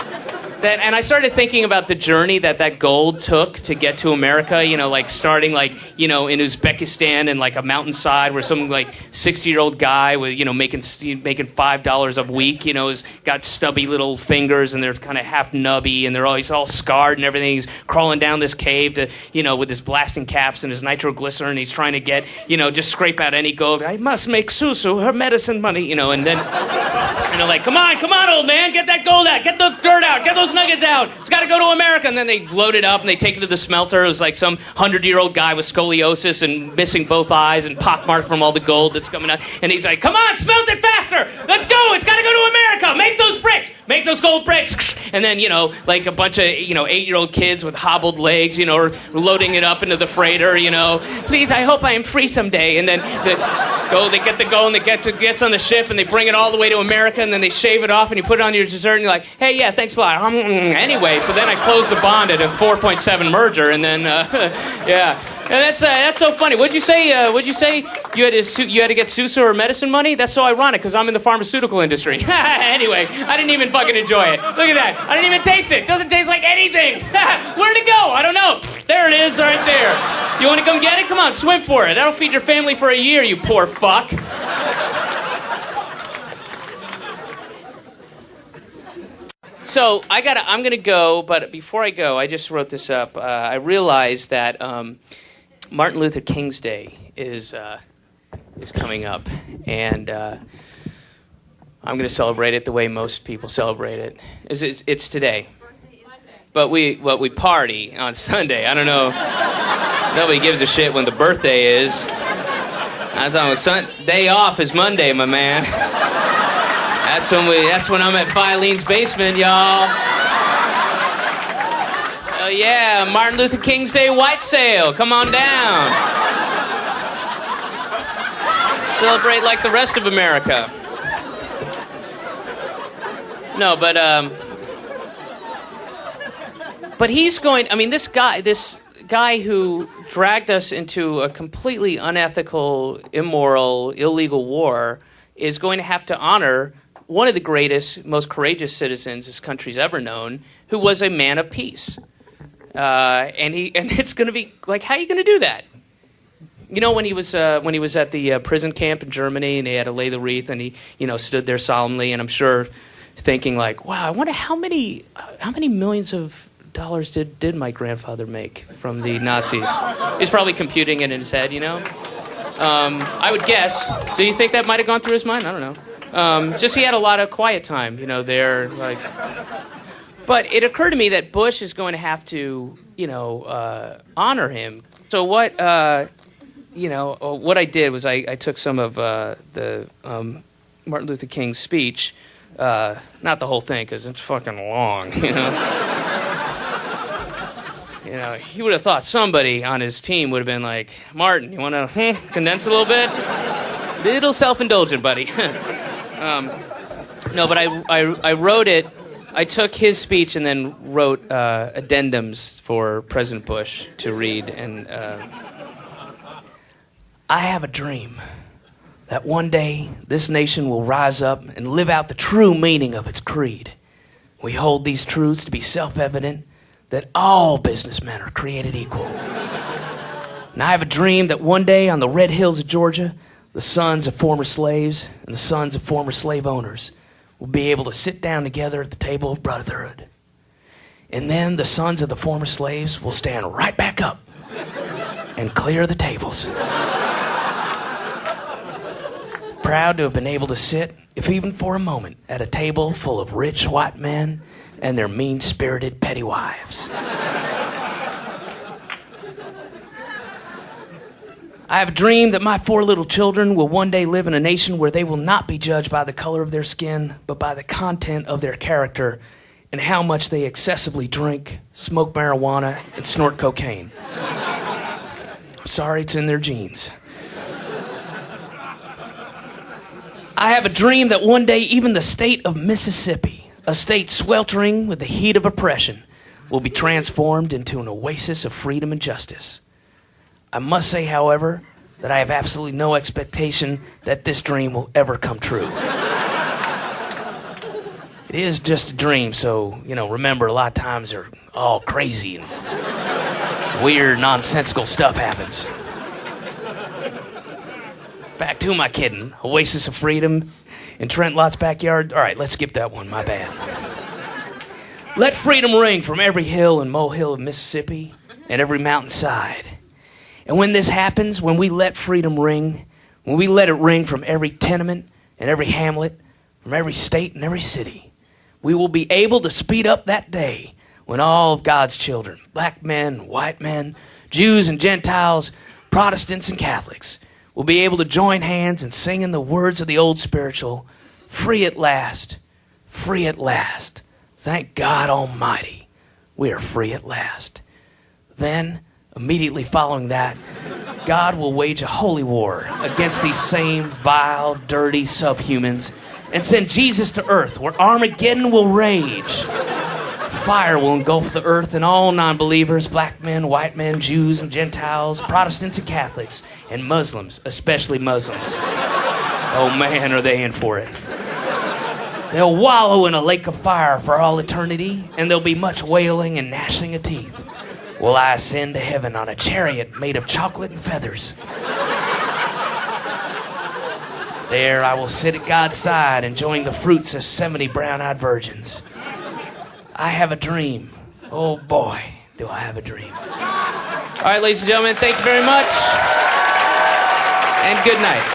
And I started thinking about the journey that gold took to get to America, you know, like starting like, you know, in Uzbekistan and like a mountainside where some like 60-year-old guy with, you know, making $5 a week, you know, has got stubby little fingers and they're kind of half nubby and he's all scarred and everything. He's crawling down this cave to, you know, with his blasting caps and his nitroglycerin. He's trying to get, you know, just scrape out any gold. I must make Susu her medicine money, you know, and then, and they're like, come on, old man, get that gold out, get the dirt out, get those nuggets out. It's got to go to America. And then they load it up and they take it to the smelter. It was like some 100-year-old guy with scoliosis and missing both eyes and pockmarked from all the gold that's coming out. And he's like, come on, smelt it faster. Let's go. It's got to go to America. Make those bricks. Make those gold bricks. And then, you know, like a bunch of, you know, 8-year-old kids with hobbled legs, you know, are loading it up into the freighter, you know. Please, I hope I am free someday. And then they get the gold and it gets on the ship and they bring it all the way to America and then they shave it off and you put it on your dessert and you're like, hey, yeah, thanks a lot. Anyway, so then I closed the bond at a 4.7 merger, and then yeah, and that's so funny. What'd you say? You had to get Susu or medicine money? That's so ironic because I'm in the pharmaceutical industry. Anyway, I didn't even fucking enjoy it. Look at that. I didn't even taste it. Doesn't taste like anything. Where'd it go? I don't know. There it is, right there. You want to come get it? Come on, swim for it. That'll feed your family for a year, you poor fuck. So I'm gonna go, but before I go, I just wrote this up. I realized that Martin Luther King's Day is coming up, and I'm gonna celebrate it the way most people celebrate it. It's today, but we party on Sunday. I don't know. Nobody gives a shit when the birthday is. I'm talking day off is Monday, my man. That's when I'm at Filene's basement, y'all. Oh yeah, Martin Luther King's Day white sale. Come on down. Celebrate like the rest of America. No, but he's going. I mean, this guy who dragged us into a completely unethical, immoral, illegal war is going to have to honor one of the greatest, most courageous citizens this country's ever known, who was a man of peace. And it's going to be like, how are you going to do that? You know, when he was at the prison camp in Germany, and they had to lay the wreath, and he, you know, stood there solemnly, and I'm sure thinking like, wow, I wonder how many millions of dollars did my grandfather make from the Nazis? He's probably computing it in his head, you know. I would guess. Do you think that might have gone through his mind? I don't know. Just he had a lot of quiet time, you know, there. Like, but it occurred to me that Bush is going to have to, you know, honor him. So what I did was I took some of the Martin Luther King's speech, not the whole thing because it's fucking long, you know. You know, he would have thought somebody on his team would have been like, Martin, you want to condense a little bit? Little self-indulgent, buddy. No, but I wrote it. I took his speech and then wrote addendums for President Bush to read. And I have a dream that one day this nation will rise up and live out the true meaning of its creed. We hold these truths to be self-evident, that all businessmen are created equal. And I have a dream that one day on the red hills of Georgia, the sons of former slaves and the sons of former slave owners will be able to sit down together at the table of brotherhood. And then the sons of the former slaves will stand right back up and clear the tables. Proud to have been able to sit, if even for a moment, at a table full of rich white men and their mean-spirited petty wives. I have a dream that my 4 little children will one day live in a nation where they will not be judged by the color of their skin, but by the content of their character and how much they excessively drink, smoke marijuana, and snort cocaine. Sorry, it's in their genes. I have a dream that one day even the state of Mississippi, a state sweltering with the heat of oppression, will be transformed into an oasis of freedom and justice. I must say, however, that I have absolutely no expectation that this dream will ever come true. It is just a dream, so, remember, a lot of times they're all crazy and weird, nonsensical stuff happens. In fact, who am I kidding? Oasis of freedom in Trent Lott's backyard? All right, let's skip that one, my bad. Let freedom ring from every hill and molehill of Mississippi and every mountainside. And when this happens, when we let freedom ring, when we let it ring from every tenement and every hamlet, from every state and every city, we will be able to speed up that day when all of God's children, black men, white men, Jews and Gentiles, Protestants and Catholics, will be able to join hands and sing in the words of the old spiritual, free at last, free at last. Thank God Almighty, we are free at last. Then, immediately following that, God will wage a holy war against these same vile, dirty subhumans and send Jesus to earth where Armageddon will rage. Fire will engulf the earth and all non-believers, black men, white men, Jews and Gentiles, Protestants and Catholics, and Muslims, especially Muslims. Oh man, are they in for it. They'll wallow in a lake of fire for all eternity, and there'll be much wailing and gnashing of teeth. Will I ascend to heaven on a chariot made of chocolate and feathers? There I will sit at God's side, enjoying the fruits of 70 brown-eyed virgins. I have a dream. Oh boy, do I have a dream. All right, ladies and gentlemen, thank you very much. And good night.